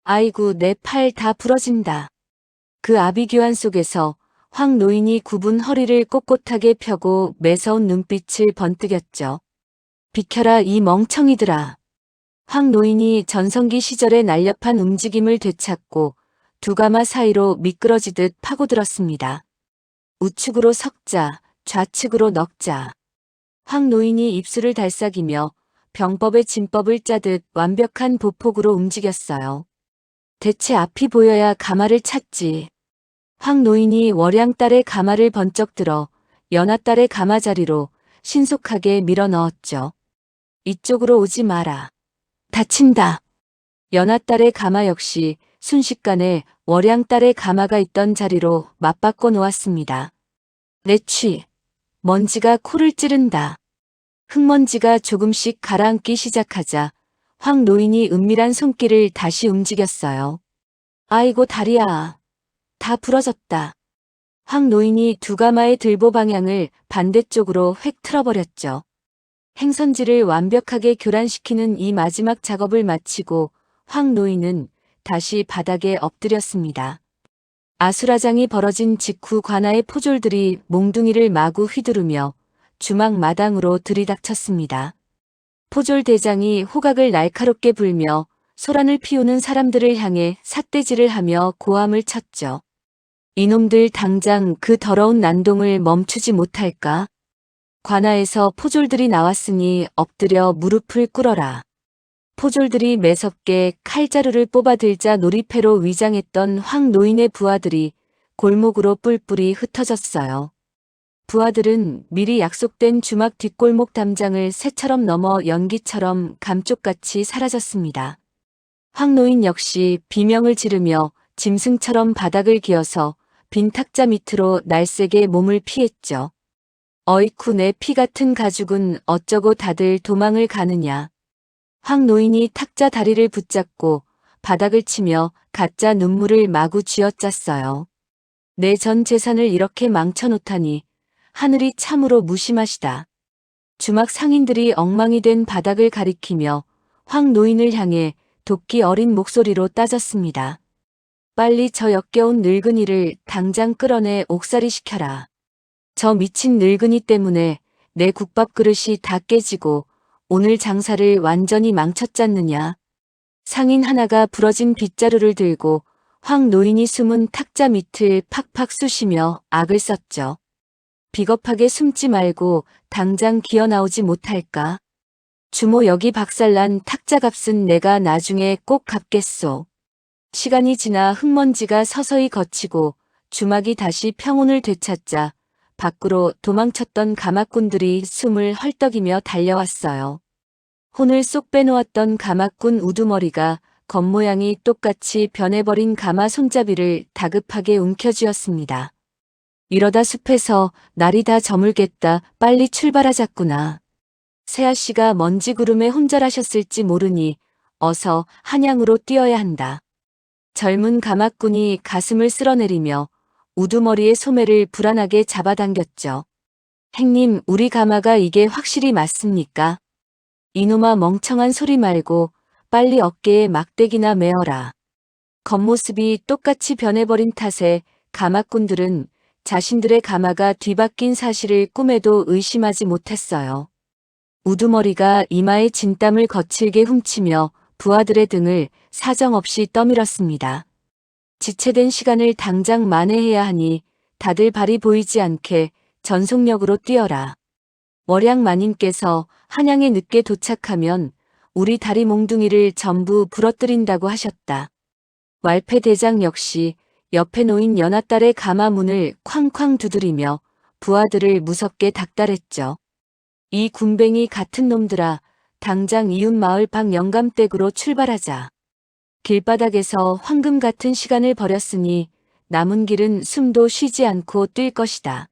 아이고, 내 팔 다 부러진다. 그 아비규환 속에서 황 노인이 굽은 허리를 꼿꼿하게 펴고 매서운 눈빛을 번뜩였죠. 비켜라 이 멍청이들아. 황 노인이 전성기 시절의 날렵한 움직임을 되찾고 두 가마 사이로 미끄러지듯 파고들었습니다. 우측으로 석자, 좌측으로 넉자. 황 노인이 입술을 달싹이며 병법의 진법을 짜듯 완벽한 보폭으로 움직였어요. 대체 앞이 보여야 가마를 찾지. 황 노인이 월양딸의 가마를 번쩍 들어 연하딸의 가마 자리로 신속하게 밀어 넣었죠. 이쪽으로 오지 마라. 다친다. 연하딸의 가마 역시 순식간에 월양딸의 가마가 있던 자리로 맞바꿔 놓았습니다. 내취. 먼지가 코를 찌른다. 흙먼지가 조금씩 가라앉기 시작하자 황 노인이 은밀한 손길을 다시 움직였어요. 아이고 다리야. 다 부러졌다. 황 노인이 두 가마의 들보 방향을 반대쪽으로 획 틀어버렸죠. 행선지를 완벽하게 교란시키는 이 마지막 작업을 마치고 황 노인은 다시 바닥에 엎드렸습니다. 아수라장이 벌어진 직후 관아의 포졸들이 몽둥이를 마구 휘두르며 주막 마당으로 들이닥쳤습니다. 포졸 대장이 호각을 날카롭게 불며 소란을 피우는 사람들을 향해 삿대질을 하며 고함을 쳤죠. 이놈들 당장 그 더러운 난동을 멈추지 못할까? 관아에서 포졸들이 나왔으니 엎드려 무릎을 꿇어라. 포졸들이 매섭게 칼자루를 뽑아들자 놀이패로 위장했던 황 노인의 부하들이 골목으로 뿔뿔이 흩어졌어요. 부하들은 미리 약속된 주막 뒷골목 담장을 새처럼 넘어 연기처럼 감쪽같이 사라졌습니다. 황 노인 역시 비명을 지르며 짐승처럼 바닥을 기어서 빈 탁자 밑으로 날쌔게 몸을 피했죠. 어이쿠 내 피 같은 가죽은 어쩌고 다들 도망을 가느냐. 황 노인이 탁자 다리를 붙잡고 바닥을 치며 가짜 눈물을 마구 쥐어짰어요. 내 전 재산을 이렇게 망쳐놓다니 하늘이 참으로 무심하시다. 주막 상인들이 엉망이 된 바닥을 가리키며 황 노인을 향해 도끼 어린 목소리로 따졌습니다. 빨리 저 역겨운 늙은이를 당장 끌어내 옥살이 시켜라. 저 미친 늙은이 때문에 내 국밥 그릇이 다 깨지고 오늘 장사를 완전히 망쳤잖느냐. 상인 하나가 부러진 빗자루를 들고 황 노인이 숨은 탁자 밑을 팍팍 쑤시며 악을 썼죠. 비겁하게 숨지 말고 당장 기어 나오지 못할까? 주모 여기 박살난 탁자 값은 내가 나중에 꼭 갚겠소. 시간이 지나 흙먼지가 서서히 걷히고 주막이 다시 평온을 되찾자 밖으로 도망쳤던 가마꾼들이 숨을 헐떡이며 달려왔어요. 혼을 쏙 빼놓았던 가마꾼 우두머리가 겉모양이 똑같이 변해버린 가마 손잡이를 다급하게 움켜쥐었습니다. 이러다 숲에서 날이 다 저물겠다. 빨리 출발하자꾸나. 세아씨가 먼지 구름에 혼절하셨을지 모르니 어서 한양으로 뛰어야 한다. 젊은 가마꾼이 가슴을 쓸어내리며 우두머리의 소매를 불안하게 잡아당겼죠. 행님, 우리 가마가 이게 확실히 맞습니까? 이놈아 멍청한 소리 말고 빨리 어깨에 막대기나 메어라. 겉모습이 똑같이 변해버린 탓에 가마꾼들은 자신들의 가마가 뒤바뀐 사실을 꿈에도 의심하지 못했어요. 우두머리가 이마에 진땀을 거칠게 훔치며 부하들의 등을 사정없이 떠밀었습니다. 지체된 시간을 당장 만회해야 하니 다들 발이 보이지 않게 전속력으로 뛰어라. 월양 마님께서 한양에 늦게 도착하면 우리 다리 몽둥이를 전부 부러뜨린다고 하셨다. 왈패 대장 역시 옆에 놓인 연하딸의 가마 문을 쾅쾅 두드리며 부하들을 무섭게 닥달했죠. 이 군뱅이 같은 놈들아, 당장 이웃 마을 밖 영감댁으로 출발하자. 길바닥에서 황금 같은 시간을 버렸으니 남은 길은 숨도 쉬지 않고 뛸 것이다.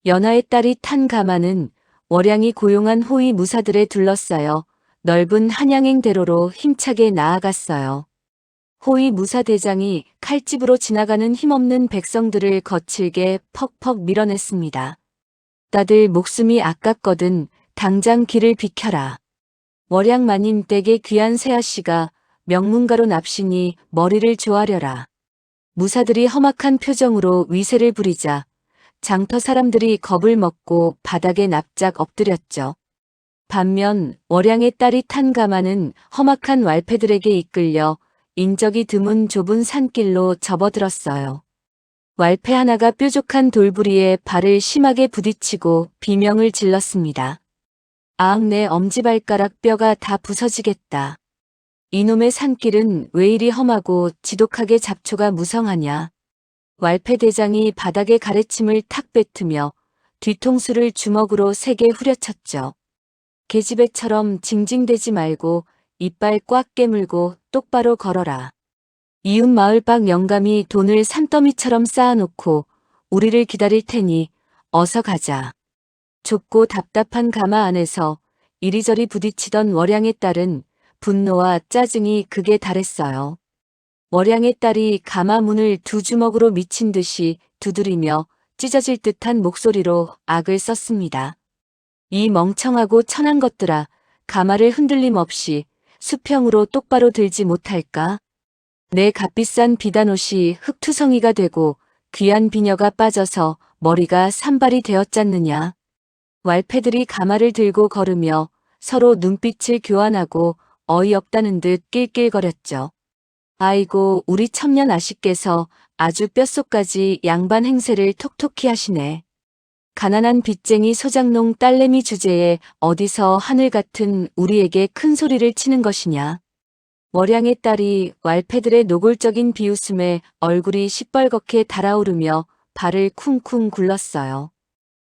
연하의 딸이 탄 가마는 월양이 고용한 호위 무사들에 둘러싸여 넓은 한양행 대로로 힘차게 나아갔어요. 호위 무사 대장이 칼집으로 지나가는 힘없는 백성들을 거칠게 퍽퍽 밀어냈습니다. 다들 목숨이 아깝거든 당장 길을 비켜라. 월양 마님 댁의 귀한 새아씨가 명문가로 납시니 머리를 조아려라. 무사들이 험악한 표정으로 위세를 부리자 장터 사람들이 겁을 먹고 바닥에 납작 엎드렸죠. 반면 월양의 딸이 탄 가마는 험악한 왈패들에게 이끌려 인적이 드문 좁은 산길로 접어들었어요. 왈패 하나가 뾰족한 돌부리에 발을 심하게 부딪히고 비명을 질렀습니다. 아앙, 내 엄지발가락 뼈가 다 부서지겠다. 이놈의 산길은 왜 이리 험하고 지독하게 잡초가 무성하냐. 왈패 대장이 바닥에 가래침을 탁 뱉으며 뒤통수를 주먹으로 세게 후려쳤죠. 계집애처럼 징징대지 말고 이빨 꽉 깨물고 똑바로 걸어라. 이웃 마을 밖 영감이 돈을 산더미처럼 쌓아놓고 우리를 기다릴 테니 어서 가자. 좁고 답답한 가마 안에서 이리저리 부딪히던 월양의 딸은 분노와 짜증이 극에 달했어요. 월양의 딸이 가마 문을 두 주먹으로 미친 듯이 두드리며 찢어질 듯한 목소리로 악을 썼습니다. 이 멍청하고 천한 것들아, 가마를 흔들림 없이 수평으로 똑바로 들지 못할까? 내 값비싼 비단옷이 흙투성이가 되고 귀한 비녀가 빠져서 머리가 산발이 되었잖느냐. 왈패들이 가마를 들고 걸으며 서로 눈빛을 교환하고 어이없다는 듯 낄낄거렸죠. 아이고, 우리 첨년 아씨께서 아주 뼛속까지 양반 행세를 톡톡히 하시네. 가난한 빚쟁이 소장농 딸내미 주제에 어디서 하늘 같은 우리에게 큰 소리를 치는 것이냐. 월양의 딸이 왈패들의 노골적인 비웃음에 얼굴이 시뻘겋게 달아오르며 발을 쿵쿵 굴렀어요.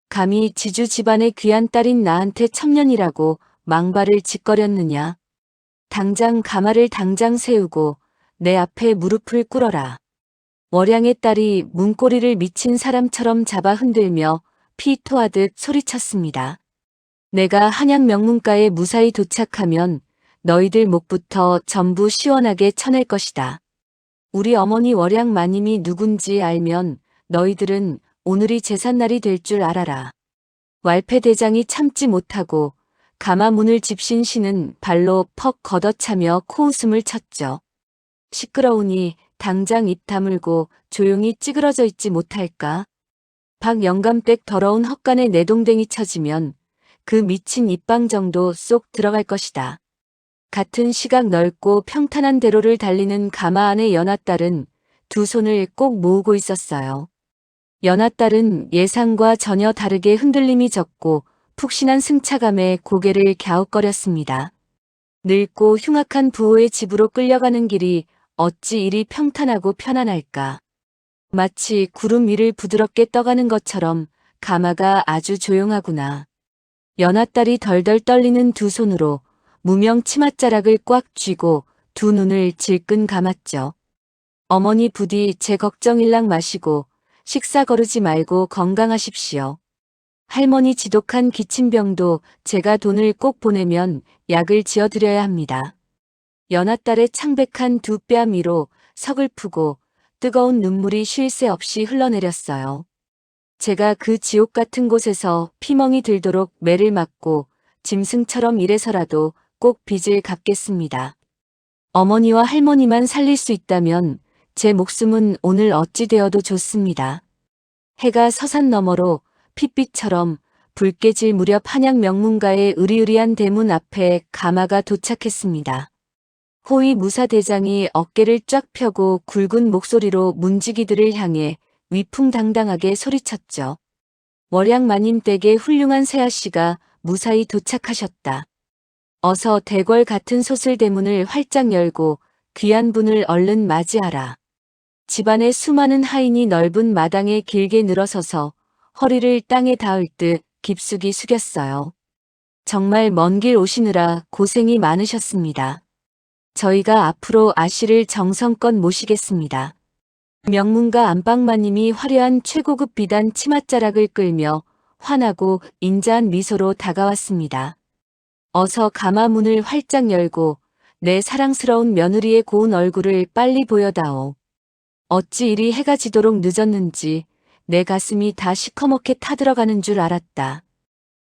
감히 지주 집안의 귀한 딸인 나한테 첨년이라고 망발을 짓거렸느냐. 당장 가마를 당장 세우고 내 앞에 무릎을 꿇어라. 월양의 딸이 문고리를 미친 사람처럼 잡아 흔들며 피 토하듯 소리쳤습니다. 내가 한양 명문가에 무사히 도착하면 너희들 목부터 전부 시원하게 쳐낼 것이다. 우리 어머니 월양 마님이 누군지 알면 너희들은 오늘이 제삿날이 될 줄 알아라. 왈패 대장이 참지 못하고 가마 문을 집신 씨는 발로 퍽 걷어차며 코웃음을 쳤죠. 시끄러우니 당장 입 다물고 조용히 찌그러져 있지 못할까? 박 영감댁 더러운 헛간에 내동댕이 쳐지면 그 미친 입방 정도 쏙 들어갈 것이다. 같은 시각 넓고 평탄한 대로를 달리는 가마 안의 연하딸은 두 손을 꼭 모으고 있었어요. 연하딸은 예상과 전혀 다르게 흔들림이 적고 푹신한 승차감에 고개를 갸웃거렸습니다. 늙고 흉악한 부호의 집으로 끌려가는 길이 어찌 이리 평탄하고 편안할까. 마치 구름 위를 부드럽게 떠가는 것처럼 가마가 아주 조용하구나. 연하딸이 덜덜 떨리는 두 손으로 무명 치맛자락을 꽉 쥐고 두 눈을 질끈 감았죠. 어머니 부디 제 걱정일랑 마시고 식사 거르지 말고 건강하십시오. 할머니 지독한 기침병도 제가 돈을 꼭 보내면 약을 지어드려야 합니다. 연하딸의 창백한 두 뺨 위로 서글프고 뜨거운 눈물이 쉴 새 없이 흘러내렸어요. 제가 그 지옥 같은 곳에서 피멍이 들도록 매를 맞고 짐승처럼 일해서라도 꼭 빚을 갚겠습니다. 어머니와 할머니만 살릴 수 있다면 제 목숨은 오늘 어찌 되어도 좋습니다. 해가 서산 너머로 핏빛처럼 붉게 질 무렵 한양 명문가의 으리으리한 대문 앞에 가마가 도착했습니다. 호위 무사대장이 어깨를 쫙 펴고 굵은 목소리로 문지기들을 향해 위풍당당하게 소리쳤죠. 월양 마님 댁에 훌륭한 새아씨가 무사히 도착하셨다. 어서 대궐 같은 솥을 대문을 활짝 열고 귀한 분을 얼른 맞이하라. 집안의 수많은 하인이 넓은 마당에 길게 늘어서서 허리를 땅에 닿을 듯 깊숙이 숙였어요. 정말 먼 길 오시느라 고생이 많으셨습니다. 저희가 앞으로 아씨를 정성껏 모시겠습니다. 명문가 안방마님이 화려한 최고급 비단 치맛자락을 끌며 환하고 인자한 미소로 다가왔습니다. 어서 가마 문을 활짝 열고 내 사랑스러운 며느리의 고운 얼굴을 빨리 보여다오. 어찌 이리 해가 지도록 늦었는지 내 가슴이 다 시커멓게 타들어가는 줄 알았다.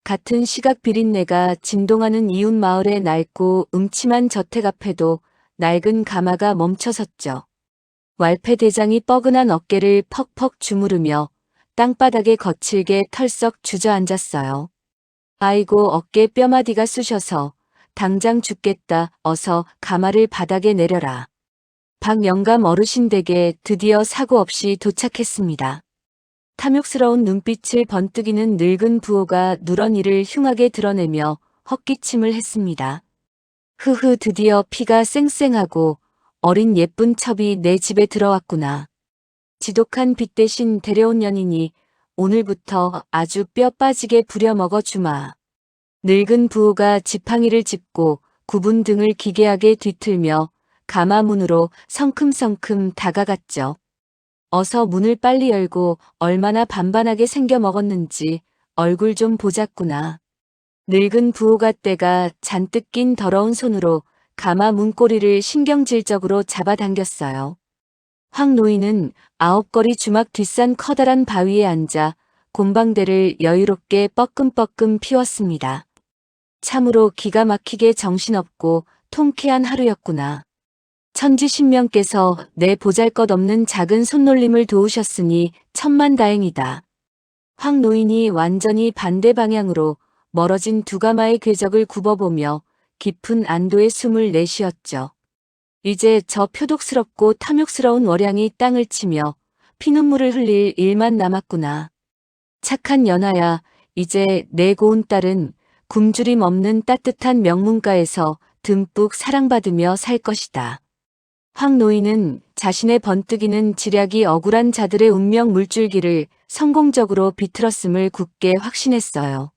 같은 시각 비린내가 진동하는 이웃 마을의 낡고 음침한 저택 앞에도 낡은 가마가 멈춰섰죠. 왈패대장이 뻐근한 어깨를 퍽퍽 주무르며 땅바닥에 거칠게 털썩 주저앉았어요. 아이고 어깨 뼈마디가 쑤셔서 당장 죽겠다. 어서 가마를 바닥에 내려라. 박 영감 어르신 댁에 드디어 사고 없이 도착했습니다. 탐욕스러운 눈빛을 번뜩이는 늙은 부호가 누런 이를 흉하게 드러내며 헛기침을 했습니다. 흐흐 드디어 피가 쌩쌩하고 어린 예쁜 첩이 내 집에 들어왔구나. 지독한 빚 대신 데려온 년이니 오늘부터 아주 뼈 빠지게 부려먹어 주마. 늙은 부호가 지팡이를 짚고 굽은 등을 기괴하게 뒤틀며 가마문으로 성큼성큼 다가갔죠. 어서 문을 빨리 열고 얼마나 반반하게 생겨 먹었는지 얼굴 좀 보자꾸나. 늙은 부호가 때가 잔뜩 낀 더러운 손으로 가마 문고리를 신경질적으로 잡아당겼어요. 황 노인은 9거리 주막 뒷산 커다란 바위에 앉아 곰방대를 여유롭게 뻐끔뻐끔 피웠습니다. 참으로 기가 막히게 정신없고 통쾌한 하루였구나. 천지신명께서 내 보잘것없는 작은 손놀림을 도우셨으니 천만다행이다. 황 노인이 완전히 반대 방향으로 멀어진 두 가마의 궤적을 굽어보며 깊은 안도의 숨을 내쉬었죠. 이제 저 표독스럽고 탐욕스러운 월양이 땅을 치며 피눈물을 흘릴 일만 남았구나. 착한 연하야, 이제 내 고운 딸은 굶주림 없는 따뜻한 명문가에서 듬뿍 사랑받으며 살 것이다. 황 노인은 자신의 번뜩이는 지략이 억울한 자들의 운명 물줄기를 성공적으로 비틀었음을 굳게 확신했어요.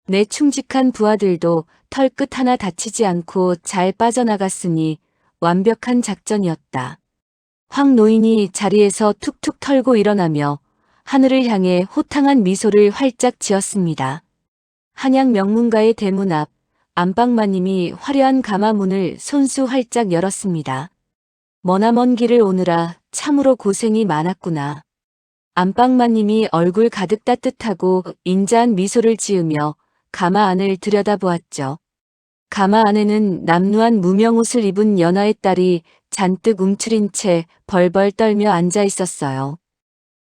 내 충직한 부하들도 털끝 하나 다치지 않고 잘 빠져나갔으니 완벽한 작전이었다. 황 노인이 자리에서 툭툭 털고 일어나며 하늘을 향해 호탕한 미소를 활짝 지었습니다. 한양 명문가의 대문 앞 안방마님이 화려한 가마문을 손수 활짝 열었습니다. 머나먼 길을 오느라 참으로 고생이 많았구나. 안방마님이 얼굴 가득 따뜻하고 인자한 미소를 지으며 가마 안을 들여다보았죠. 가마 안에는 남루한 무명옷을 입은 연하의 딸이 잔뜩 움츠린 채 벌벌 떨며 앉아 있었어요.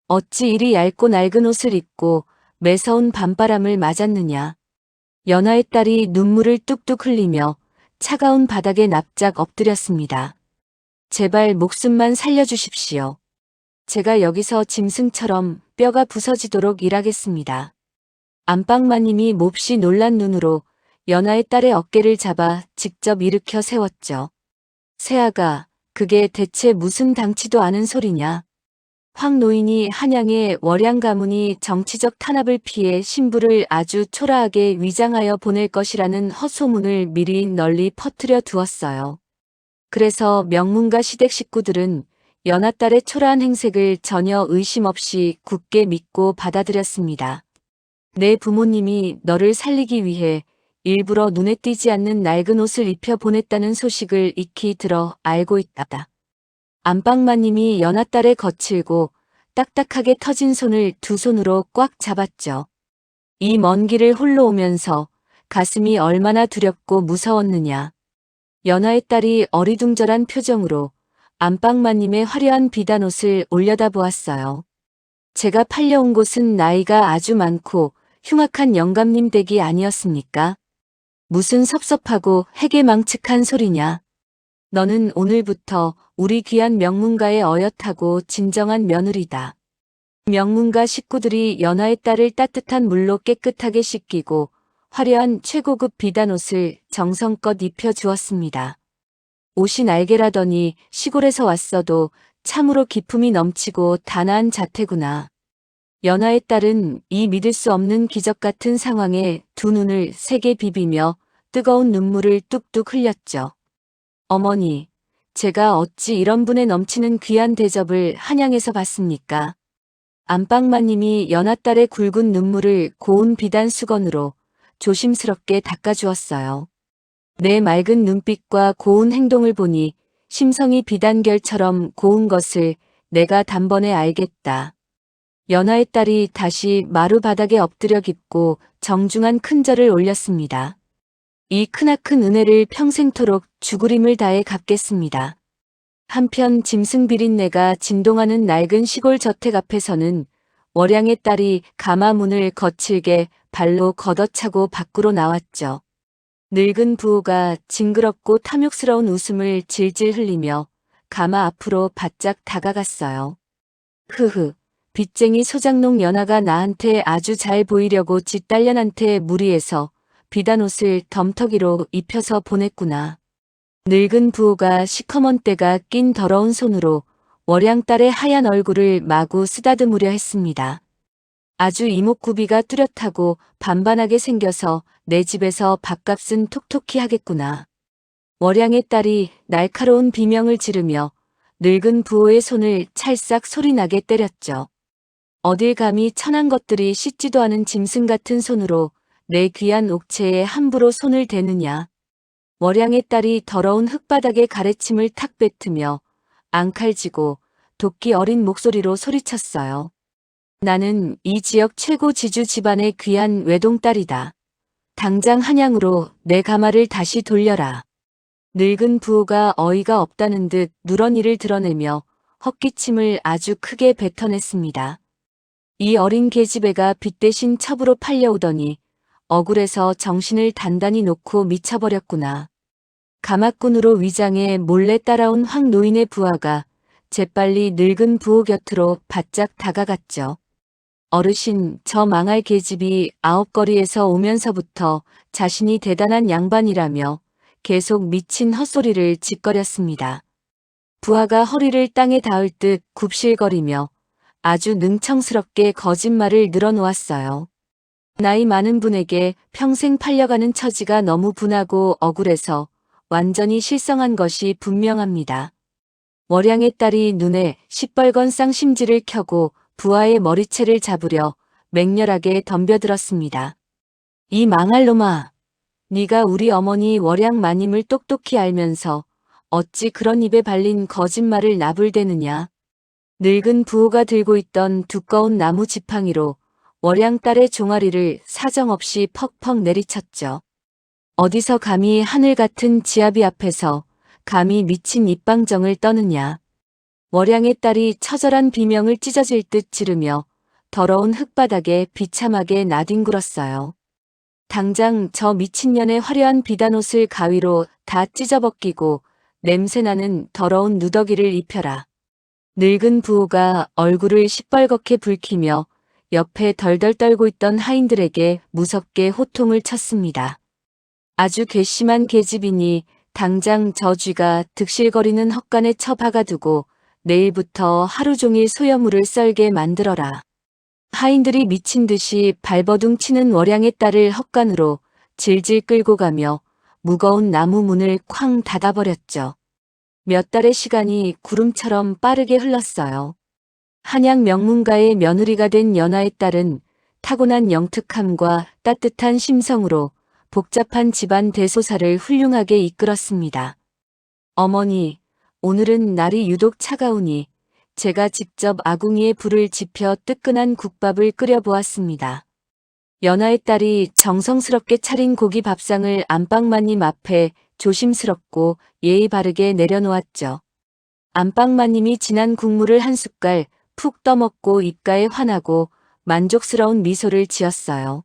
어찌 이리 얇고 낡은 옷을 입고 매서운 밤바람을 맞았느냐. 연하의 딸이 눈물을 뚝뚝 흘리며 차가운 바닥에 납작 엎드렸습니다. 제발 목숨만 살려주십시오. 제가 여기서 짐승처럼 뼈가 부서지도록 일하겠습니다. 안방마님이 몹시 놀란 눈으로 연하의 딸의 어깨를 잡아 직접 일으켜 세웠죠. 새아가, 그게 대체 무슨 당치도 않은 소리냐. 황 노인이 한양의 월양 가문이 정치적 탄압을 피해 신부를 아주 초라하게 위장하여 보낼 것이라는 헛소문을 미리 널리 퍼뜨려 두었어요. 그래서 명문가 시댁 식구들은 연하딸의 초라한 행색을 전혀 의심 없이 굳게 믿고 받아들였습니다. 내 부모님이 너를 살리기 위해 일부러 눈에 띄지 않는 낡은 옷을 입혀 보냈다는 소식을 익히 들어 알고 있다. 안방마님이 연하딸의 거칠고 딱딱하게 터진 손을 두 손으로 꽉 잡았죠. 이 먼 길을 홀로 오면서 가슴이 얼마나 두렵고 무서웠느냐. 연하의 딸이 어리둥절한 표정으로 안방마님의 화려한 비단옷을 올려다보았어요. 제가 팔려온 곳은 나이가 아주 많고 흉악한 영감님 댁이 아니었습니까? 무슨 섭섭하고 해괴망측한 소리냐. 너는 오늘부터 우리 귀한 명문가의 어엿하고 진정한 며느리다. 명문가 식구들이 연하의 딸을 따뜻한 물로 깨끗하게 씻기고 화려한 최고급 비단옷을 정성껏 입혀주었습니다. 옷이 날개라더니 시골에서 왔어도 참으로 기품이 넘치고 단아한 자태구나. 연하의 딸은 이 믿을 수 없는 기적 같은 상황에 두 눈을 세게 비비며 뜨거운 눈물을 뚝뚝 흘렸죠. 어머니, 제가 어찌 이런 분에 넘치는 귀한 대접을 한양에서 받습니까? 안방마님이 연하딸의 굵은 눈물을 고운 비단 수건으로 조심스럽게 닦아주었어요. 내 맑은 눈빛과 고운 행동을 보니 심성이 비단결처럼 고운 것을 내가 단번에 알겠다. 연하의 딸이 다시 마루 바닥에 엎드려 깁고 정중한 큰절을 올렸습니다. 이 크나큰 은혜를 평생토록 죽으림을 다해 갚겠습니다. 한편 짐승 비린내가 진동하는 낡은 시골 저택 앞에서는 월양의 딸이 가마 문을 거칠게 발로 걷어차고 밖으로 나왔죠. 늙은 부호가 징그럽고 탐욕스러운 웃음을 질질 흘리며 가마 앞으로 바짝 다가갔어요. 흐흐, 빚쟁이 소장농 연하가 나한테 아주 잘 보이려고 뒷딸년한테 무리해서 비단옷을 덤터기로 입혀서 보냈구나. 늙은 부호가 시커먼 때가 낀 더러운 손으로 월양딸의 하얀 얼굴을 마구 쓰다듬으려 했습니다. 아주 이목구비가 뚜렷하고 반반하게 생겨서 내 집에서 밥값은 톡톡히 하겠구나. 월양의 딸이 날카로운 비명을 지르며 늙은 부호의 손을 찰싹 소리나게 때렸죠. 어딜 감히 천한 것들이 씻지도 않은 짐승 같은 손으로 내 귀한 옥체에 함부로 손을 대느냐. 월양의 딸이 더러운 흙바닥에 가래침을 탁 뱉으며 앙칼지고 도끼 어린 목소리로 소리쳤어요. 나는 이 지역 최고 지주 집안의 귀한 외동딸이다. 당장 한양으로 내 가마를 다시 돌려라. 늙은 부호가 어이가 없다는 듯 누런이를 드러내며 헛기침을 아주 크게 뱉어냈습니다. 이 어린 계집애가 빚 대신 첩으로 팔려오더니 억울해서 정신을 단단히 놓고 미쳐버렸구나. 가마꾼으로 위장해 몰래 따라온 황 노인의 부하가 재빨리 늙은 부호 곁으로 바짝 다가갔죠. 어르신, 저 망할 계집이 아홉거리에서 오면서부터 자신이 대단한 양반이라며 계속 미친 헛소리를 짓거렸습니다. 부하가 허리를 땅에 닿을 듯 굽실거리며 아주 능청스럽게 거짓말을 늘어놓았어요. 나이 많은 분에게 평생 팔려가는 처지가 너무 분하고 억울해서 완전히 실성한 것이 분명합니다. 월양의 딸이 눈에 시뻘건 쌍심지를 켜고 부하의 머리채를 잡으려 맹렬하게 덤벼들었습니다. 이 망할 놈아! 네가 우리 어머니 월양 마님을 똑똑히 알면서 어찌 그런 입에 발린 거짓말을 나불대느냐. 늙은 부호가 들고 있던 두꺼운 나무 지팡이로 월양 딸의 종아리를 사정없이 퍽퍽 내리쳤죠. 어디서 감히 하늘 같은 지아비 앞에서 감히 미친 입방정을 떠느냐. 월양의 딸이 처절한 비명을 찢어질 듯 지르며 더러운 흙바닥에 비참하게 나뒹굴었어요. 당장 저 미친년의 화려한 비단옷을 가위로 다 찢어벗기고 냄새나는 더러운 누더기를 입혀라. 늙은 부호가 얼굴을 시뻘겋게 붉히며 옆에 덜덜 떨고 있던 하인들에게 무섭게 호통을 쳤습니다. 아주 괘씸한 계집이니 당장 저 쥐가 득실거리는 헛간에 처박아두고 내일부터 하루 종일 소여물을 썰게 만들어라. 하인들이 미친 듯이 발버둥 치는 월양의 딸을 헛간으로 질질 끌고 가며 무거운 나무 문을 쾅 닫아버렸죠. 몇 달의 시간이 구름처럼 빠르게 흘렀어요. 한양 명문가의 며느리가 된 연하의 딸은 타고난 영특함과 따뜻한 심성으로 복잡한 집안 대소사를 훌륭하게 이끌었습니다. 어머니, 오늘은 날이 유독 차가우니 제가 직접 아궁이에 불을 지펴 뜨끈한 국밥을 끓여보았습니다. 연하의 딸이 정성스럽게 차린 고기 밥상을 안방마님 앞에 조심스럽고 예의 바르게 내려놓았죠. 안방마님이 진한 국물을 한 숟갈 푹 떠먹고 입가에 환하고 만족스러운 미소를 지었어요.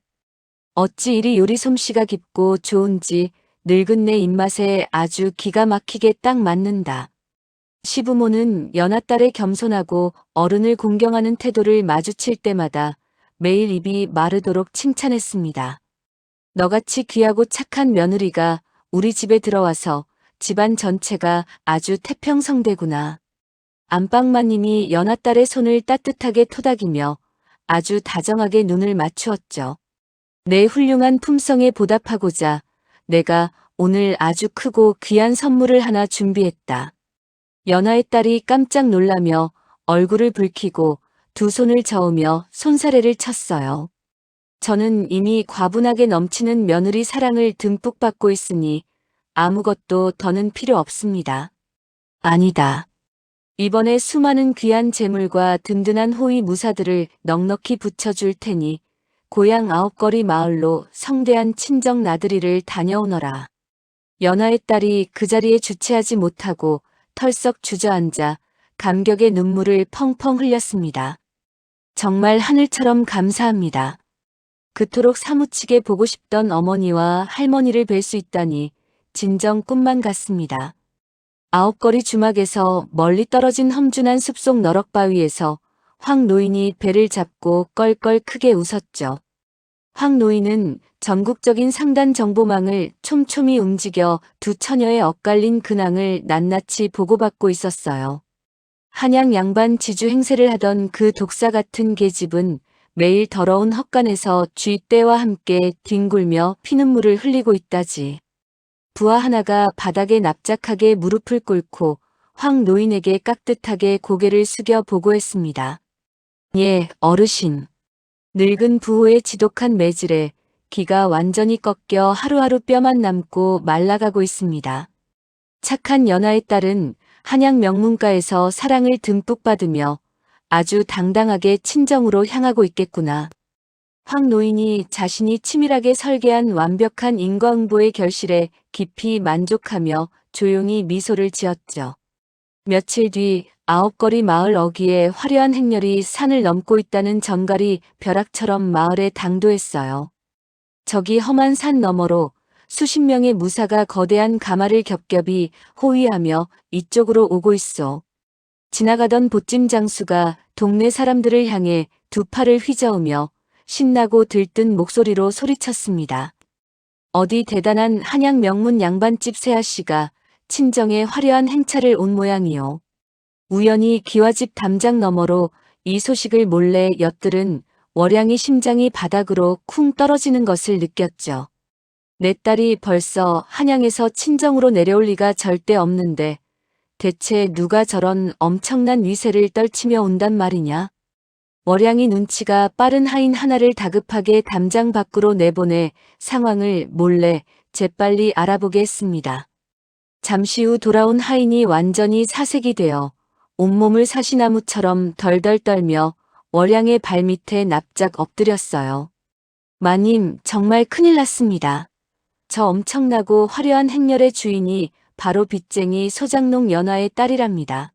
어찌 이리 요리 솜씨가 깊고 좋은지 늙은 내 입맛에 아주 기가 막히게 딱 맞는다. 시부모는 연하딸의 겸손하고 어른을 공경하는 태도를 마주칠 때마다 매일 입이 마르도록 칭찬했습니다. 너같이 귀하고 착한 며느리가 우리 집에 들어와서 집안 전체가 아주 태평성대구나. 안방마님이 연하딸의 손을 따뜻하게 토닥이며 아주 다정하게 눈을 맞추었죠. 내 훌륭한 품성에 보답하고자 내가 오늘 아주 크고 귀한 선물을 하나 준비했다. 연하의 딸이 깜짝 놀라며 얼굴을 붉히고 두 손을 저으며 손사래를 쳤어요. 저는 이미 과분하게 넘치는 며느리 사랑을 듬뿍 받고 있으니 아무것도 더는 필요 없습니다. 아니다. 이번에 수많은 귀한 재물과 든든한 호위 무사들을 넉넉히 붙여줄 테니 고향 아홉거리 마을로 성대한 친정 나들이를 다녀오너라. 연하의 딸이 그 자리에 주체하지 못하고 털썩 주저앉아 감격의 눈물을 펑펑 흘렸습니다. 정말 하늘처럼 감사합니다. 그토록 사무치게 보고 싶던 어머니와 할머니를 뵐 수 있다니 진정 꿈만 같습니다. 아홉거리 주막에서 멀리 떨어진 험준한 숲속 너럭바위에서 황 노인이 배를 잡고 껄껄 크게 웃었죠. 황 노인은 전국적인 상단 정보망을 촘촘히 움직여 두 처녀의 엇갈린 근황을 낱낱이 보고받고 있었어요. 한양 양반 지주 행세를 하던 그 독사 같은 계집은 매일 더러운 헛간에서 쥐떼와 함께 뒹굴며 피눈물을 흘리고 있다지. 부하 하나가 바닥에 납작하게 무릎을 꿇고 황 노인에게 깍듯하게 고개를 숙여 보고했습니다. 예, 어르신. 늙은 부호의 지독한 매질에 기가 완전히 꺾여 하루하루 뼈만 남고 말라가고 있습니다. 착한 연하의 딸은 한양 명문가에서 사랑을 듬뿍 받으며 아주 당당하게 친정으로 향하고 있겠구나. 황 노인이 자신이 치밀하게 설계한 완벽한 인과응보의 결실에 깊이 만족하며 조용히 미소를 지었죠. 며칠 뒤 아홉거리 마을 어귀에 화려한 행렬이 산을 넘고 있다는 전갈이 벼락처럼 마을에 당도했어요. 저기 험한 산 너머로 수십 명의 무사가 거대한 가마를 겹겹이 호위하며 이쪽으로 오고 있어. 지나가던 보찜 장수가 동네 사람들을 향해 두 팔을 휘저으며 신나고 들뜬 목소리로 소리쳤습니다. 어디 대단한 한양 명문 양반집 새아씨가 친정에 화려한 행차를 온 모양이요. 우연히 기와집 담장 너머로 이 소식을 몰래 엿들은 월양이 심장이 바닥으로 쿵 떨어지는 것을 느꼈죠. 내 딸이 벌써 한양에서 친정으로 내려올 리가 절대 없는데 대체 누가 저런 엄청난 위세를 떨치며 온단 말이냐? 월양이 눈치가 빠른 하인 하나를 다급하게 담장 밖으로 내보내 상황을 몰래 재빨리 알아보게 했습니다. 잠시 후 돌아온 하인이 완전히 사색이 되어 온몸을 사시나무처럼 덜덜 떨며 월양의 발밑에 납작 엎드렸어요. 마님, 정말 큰일 났습니다. 저 엄청나고 화려한 행렬의 주인이 바로 빚쟁이 소장농 연하의 딸이랍니다.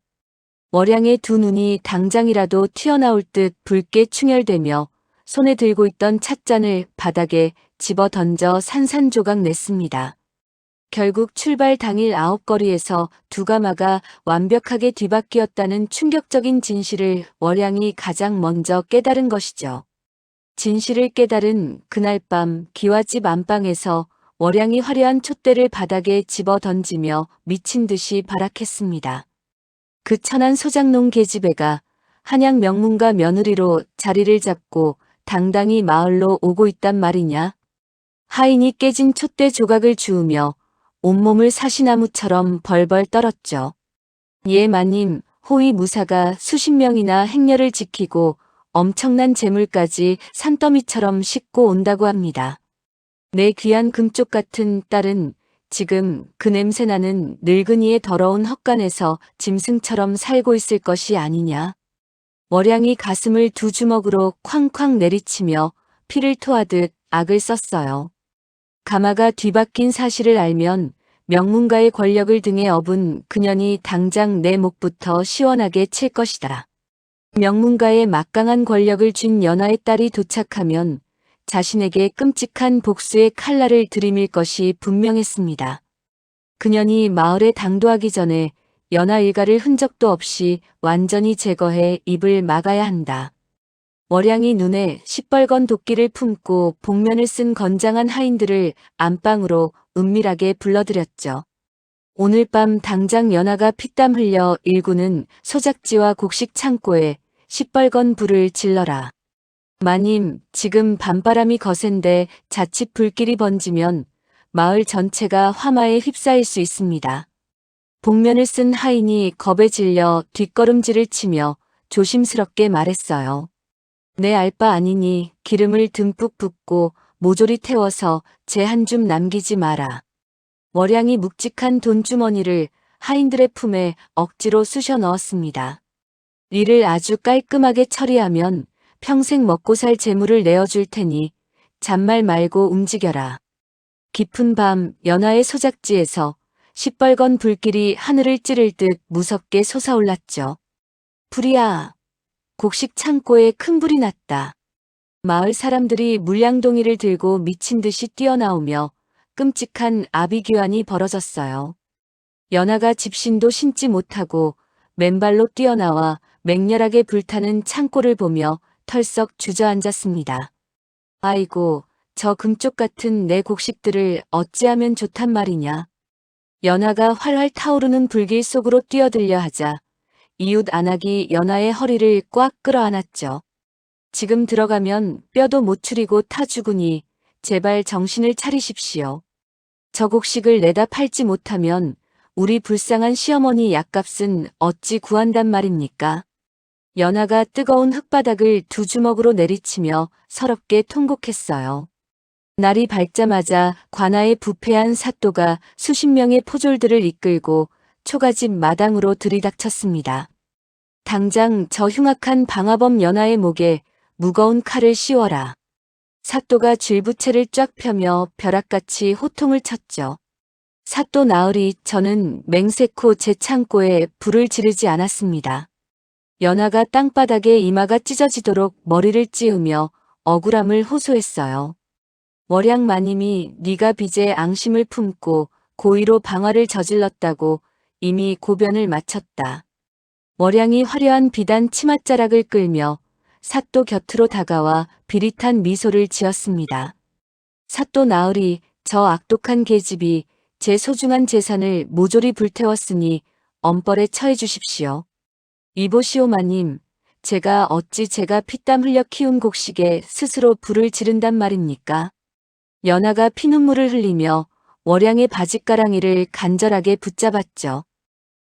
월양의 두 눈이 당장이라도 튀어나올 듯 붉게 충혈되며 손에 들고 있던 찻잔을 바닥에 집어 던져 산산조각 냈습니다. 결국 출발 당일 아홉거리에서 두 가마가 완벽하게 뒤바뀌었다는 충격적인 진실을 월양이 가장 먼저 깨달은 것이죠. 진실을 깨달은 그날 밤 기와집 안방에서 월양이 화려한 촛대를 바닥에 집어 던지며 미친 듯이 발악했습니다. 그 천한 소장농 계집애가 한양 명문가 며느리로 자리를 잡고 당당히 마을로 오고 있단 말이냐. 하인이 깨진 촛대 조각을 주우며 온몸을 사시나무처럼 벌벌 떨었죠. 예, 마님, 호위 무사가 수십 명이나 행렬을 지키고 엄청난 재물까지 산더미처럼 싣고 온다고 합니다. 내 귀한 금쪽 같은 딸은 지금 그 냄새나는 늙은이의 더러운 헛간에서 짐승처럼 살고 있을 것이 아니냐. 월양이 가슴을 두 주먹으로 쾅쾅 내리치며 피를 토하듯 악을 썼어요. 가마가 뒤바뀐 사실을 알면 명문가의 권력을 등에 업은 그년이 당장 내 목부터 시원하게 칠 것이다. 명문가의 막강한 권력을 쥔 연하의 딸이 도착하면 자신에게 끔찍한 복수의 칼날을 들이밀 것이 분명했습니다. 그년이 마을에 당도하기 전에 연하 일가를 흔적도 없이 완전히 제거해 입을 막아야 한다. 월양이 눈에 시뻘건 도끼를 품고 복면을 쓴 건장한 하인들을 안방으로 은밀하게 불러들였죠. 오늘 밤 당장 연하가 피땀 흘려 일구는 소작지와 곡식 창고에 시뻘건 불을 질러라. 마님, 지금 밤바람이 거센데 자칫 불길이 번지면 마을 전체가 화마에 휩싸일 수 있습니다. 복면을 쓴 하인이 겁에 질려 뒷걸음질을 치며 조심스럽게 말했어요. 내 알 바 아니니 기름을 듬뿍 붓고 모조리 태워서 재 한 줌 남기지 마라. 월양이 묵직한 돈주머니를 하인들의 품에 억지로 쑤셔 넣었습니다. 일을 아주 깔끔하게 처리하면 평생 먹고 살 재물을 내어줄 테니 잔말 말고 움직여라. 깊은 밤 연하의 소작지에서 시뻘건 불길이 하늘을 찌를 듯 무섭게 솟아올랐죠. 불이야! 곡식 창고에 큰 불이 났다. 마을 사람들이 물량동이를 들고 미친 듯이 뛰어나오며 끔찍한 아비규환이 벌어졌어요. 연하가 집신도 신지 못하고 맨발로 뛰어나와 맹렬하게 불타는 창고를 보며 털썩 주저앉았습니다. 아이고, 저 금쪽 같은 내 곡식들을 어찌하면 좋단 말이냐. 연하가 활활 타오르는 불길 속으로 뛰어들려 하자 이웃 안악이 연하의 허리를 꽉 끌어안았죠. 지금 들어가면 뼈도 못 추리고 타 죽으니 제발 정신을 차리십시오. 저 곡식을 내다 팔지 못하면 우리 불쌍한 시어머니 약값은 어찌 구한단 말입니까? 연하가 뜨거운 흙바닥을 두 주먹으로 내리치며 서럽게 통곡했어요. 날이 밝자마자 관아에 부패한 사또가 수십 명의 포졸들을 이끌고 초가집 마당으로 들이닥쳤습니다. 당장 저 흉악한 방화범 연하의 목에 무거운 칼을 씌워라. 사또가 쥐부채를 쫙 펴며 벼락같이 호통을 쳤죠. 사또 나으리, 저는 맹세코 제 창고에 불을 지르지 않았습니다. 연하가 땅바닥에 이마가 찢어지도록 머리를 찌우며 억울함을 호소했어요. 월양 마님이 네가 빚에 앙심을 품고 고의로 방화를 저질렀다고 이미 고변을 마쳤다. 월양이 화려한 비단 치맛자락을 끌며 사또 곁으로 다가와 비릿한 미소를 지었습니다. 사또 나으리, 저 악독한 계집이 제 소중한 재산을 모조리 불태웠으니 엄벌에 처해 주십시오. 이보시오 마님, 제가 어찌 제가 피땀 흘려 키운 곡식에 스스로 불을 지른단 말입니까? 연하가 피눈물을 흘리며 월양의 바짓가랑이를 간절하게 붙잡았죠.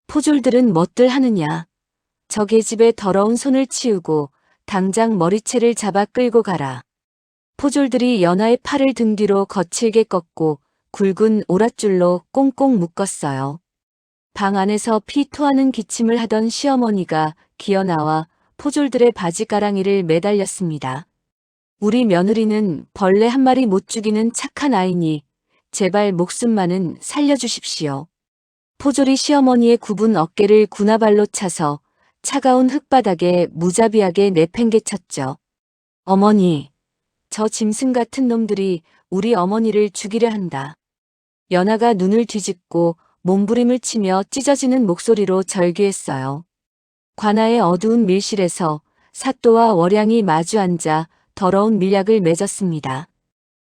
포졸들은 뭣들 하느냐. 저 계집의 더러운 손을 치우고 당장 머리채를 잡아 끌고 가라. 포졸들이 연하의 팔을 등 뒤로 거칠게 꺾고 굵은 오랏줄로 꽁꽁 묶었어요. 방 안에서 피 토하는 기침을 하던 시어머니가 기어나와 포졸들의 바지가랑이를 매달렸습니다. 우리 며느리는 벌레 한 마리 못 죽이는 착한 아이니 제발 목숨만은 살려주십시오. 포졸이 시어머니의 굽은 어깨를 군화발로 차서 차가운 흙바닥에 무자비하게 내팽개쳤죠. 어머니, 저 짐승 같은 놈들이 우리 어머니를 죽이려 한다. 연하가 눈을 뒤집고 몸부림을 치며 찢어지는 목소리로 절규했어요. 관아의 어두운 밀실에서 사또와 월양이 마주 앉아 더러운 밀약을 맺었습니다.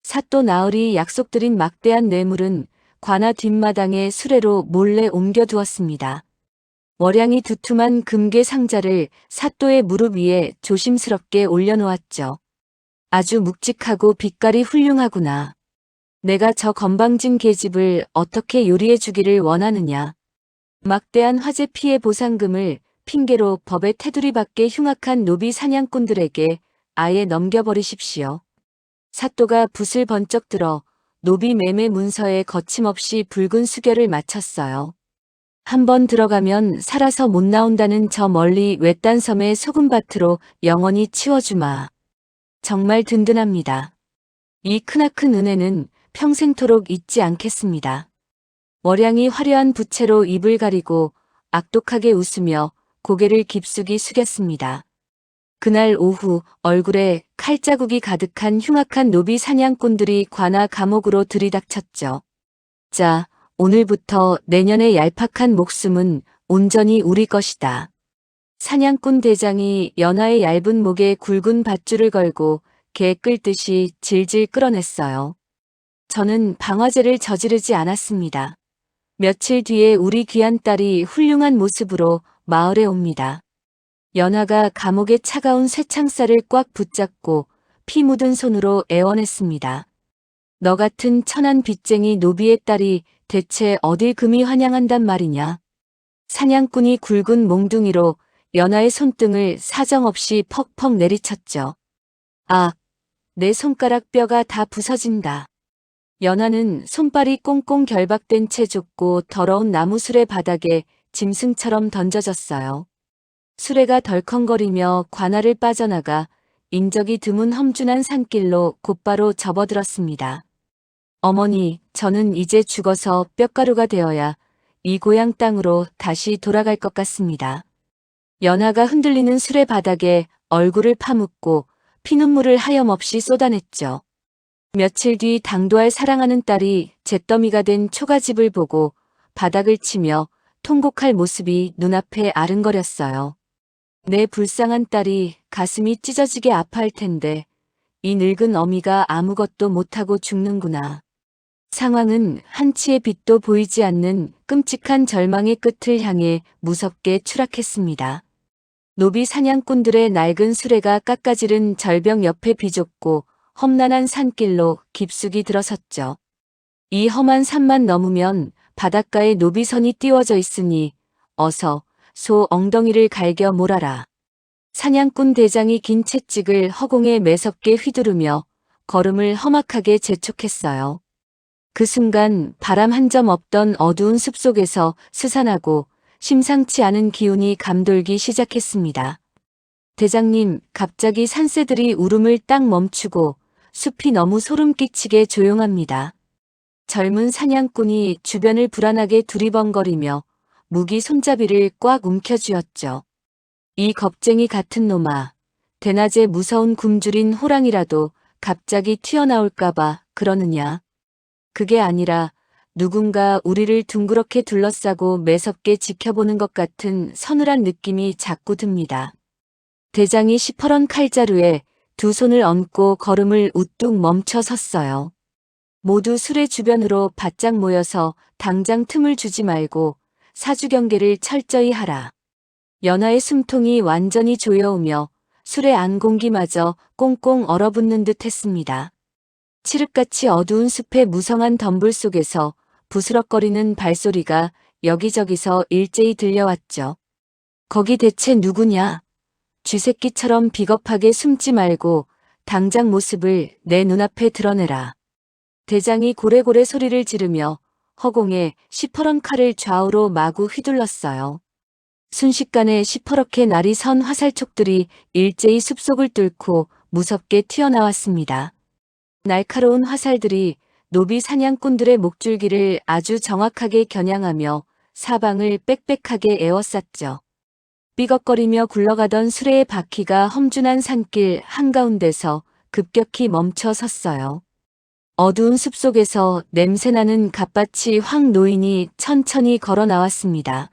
사또 나으리 약속드린 막대한 뇌물은 관아 뒷마당에 수레로 몰래 옮겨두었습니다. 월양이 두툼한 금괴 상자를 사또의 무릎 위에 조심스럽게 올려놓았죠. 아주 묵직하고 빛깔이 훌륭하구나. 내가 저 건방진 계집을 어떻게 요리해 주기를 원하느냐. 막대한 화재 피해 보상금을 핑계로 법의 테두리 밖의 흉악한 노비 사냥꾼들에게 아예 넘겨버리십시오. 사또가 붓을 번쩍 들어 노비 매매 문서에 거침없이 붉은 수결을 마쳤어요. 한번 들어가면 살아서 못 나온다는 저 멀리 외딴 섬의 소금밭으로 영원히 치워주마. 정말 든든합니다. 이 크나큰 은혜는 평생토록 잊지 않겠습니다. 월양이 화려한 부채로 입을 가리고 악독하게 웃으며 고개를 깊숙이 숙였습니다. 그날 오후 얼굴에 칼자국이 가득한 흉악한 노비 사냥꾼들이 관아 감옥으로 들이닥쳤죠. 자, 오늘부터 내년의 얄팍한 목숨은 온전히 우리 것이다. 사냥꾼 대장이 연하의 얇은 목에 굵은 밧줄을 걸고 개 끌듯이 질질 끌어냈어요. 저는 방화제를 저지르지 않았습니다. 며칠 뒤에 우리 귀한 딸이 훌륭한 모습으로 마을에 옵니다. 연하가 감옥의 차가운 쇠창살을 꽉 붙잡고 피 묻은 손으로 애원했습니다. 너 같은 천한 빚쟁이 노비의 딸이 대체 어딜 금이 환영한단 말이냐. 사냥꾼이 굵은 몽둥이로 연하의 손등을 사정없이 퍽퍽 내리쳤죠. 아, 내 손가락 뼈가 다 부서진다. 연하는 손발이 꽁꽁 결박된 채 좁고 더러운 나무 수레 바닥에 짐승처럼 던져졌어요. 수레가 덜컹거리며 관아를 빠져나가 인적이 드문 험준한 산길로 곧바로 접어들었습니다. 어머니, 저는 이제 죽어서 뼈가루가 되어야 이 고향 땅으로 다시 돌아갈 것 같습니다. 연하가 흔들리는 수레 바닥에 얼굴을 파묻고 피눈물을 하염없이 쏟아냈죠. 며칠 뒤 당도할 사랑하는 딸이 잿더미가 된 초가집을 보고 바닥을 치며 통곡할 모습이 눈앞에 아른거렸어요. 내 불쌍한 딸이 가슴이 찢어지게 아파할 텐데 이 늙은 어미가 아무것도 못하고 죽는구나. 상황은 한치의 빛도 보이지 않는 끔찍한 절망의 끝을 향해 무섭게 추락했습니다. 노비 사냥꾼들의 낡은 수레가 깎아지른 절벽 옆에 비좁고 험난한 산길로 깊숙이 들어섰죠. 이 험한 산만 넘으면 바닷가에 노비선이 띄워져 있으니 어서 소 엉덩이를 갈겨 몰아라. 사냥꾼 대장이 긴 채찍을 허공에 매섭게 휘두르며 걸음을 험악하게 재촉했어요. 그 순간 바람 한 점 없던 어두운 숲속에서 스산하고 심상치 않은 기운이 감돌기 시작했습니다. 대장님, 갑자기 산새들이 울음을 딱 멈추고 숲이 너무 소름 끼치게 조용합니다. 젊은 사냥꾼이 주변을 불안하게 두리번거리며 무기 손잡이를 꽉 움켜쥐었죠. 이 겁쟁이 같은 놈아, 대낮에 무서운 굶주린 호랑이라도 갑자기 튀어나올까봐 그러느냐. 그게 아니라 누군가 우리를 둥그렇게 둘러싸고 매섭게 지켜보는 것 같은 서늘한 느낌이 자꾸 듭니다. 대장이 시퍼런 칼자루에 두 손을 얹고 걸음을 우뚝 멈춰 섰어요. 모두 수레 주변으로 바짝 모여서 당장 틈을 주지 말고 사주경계를 철저히 하라. 연하의 숨통이 완전히 조여오며 수레 안 공기마저 꽁꽁 얼어붙는 듯 했습니다. 칠흑같이 어두운 숲의 무성한 덤불 속에서 부스럭거리는 발소리가 여기저기서 일제히 들려왔죠. 거기 대체 누구냐? 쥐새끼처럼 비겁하게 숨지 말고 당장 모습을 내 눈앞에 드러내라. 대장이 고래고래 소리를 지르며 허공에 시퍼런 칼을 좌우로 마구 휘둘렀어요. 순식간에 시퍼렇게 날이 선 화살촉들이 일제히 숲속을 뚫고 무섭게 튀어나왔습니다. 날카로운 화살들이 노비 사냥꾼들의 목줄기를 아주 정확하게 겨냥하며 사방을 빽빽하게 에워쌌죠. 삐걱거리며 굴러가던 수레의 바퀴가 험준한 산길 한가운데서 급격히 멈춰 섰어요. 어두운 숲속에서 냄새나는 갓밭이 황 노인이 천천히 걸어 나왔습니다.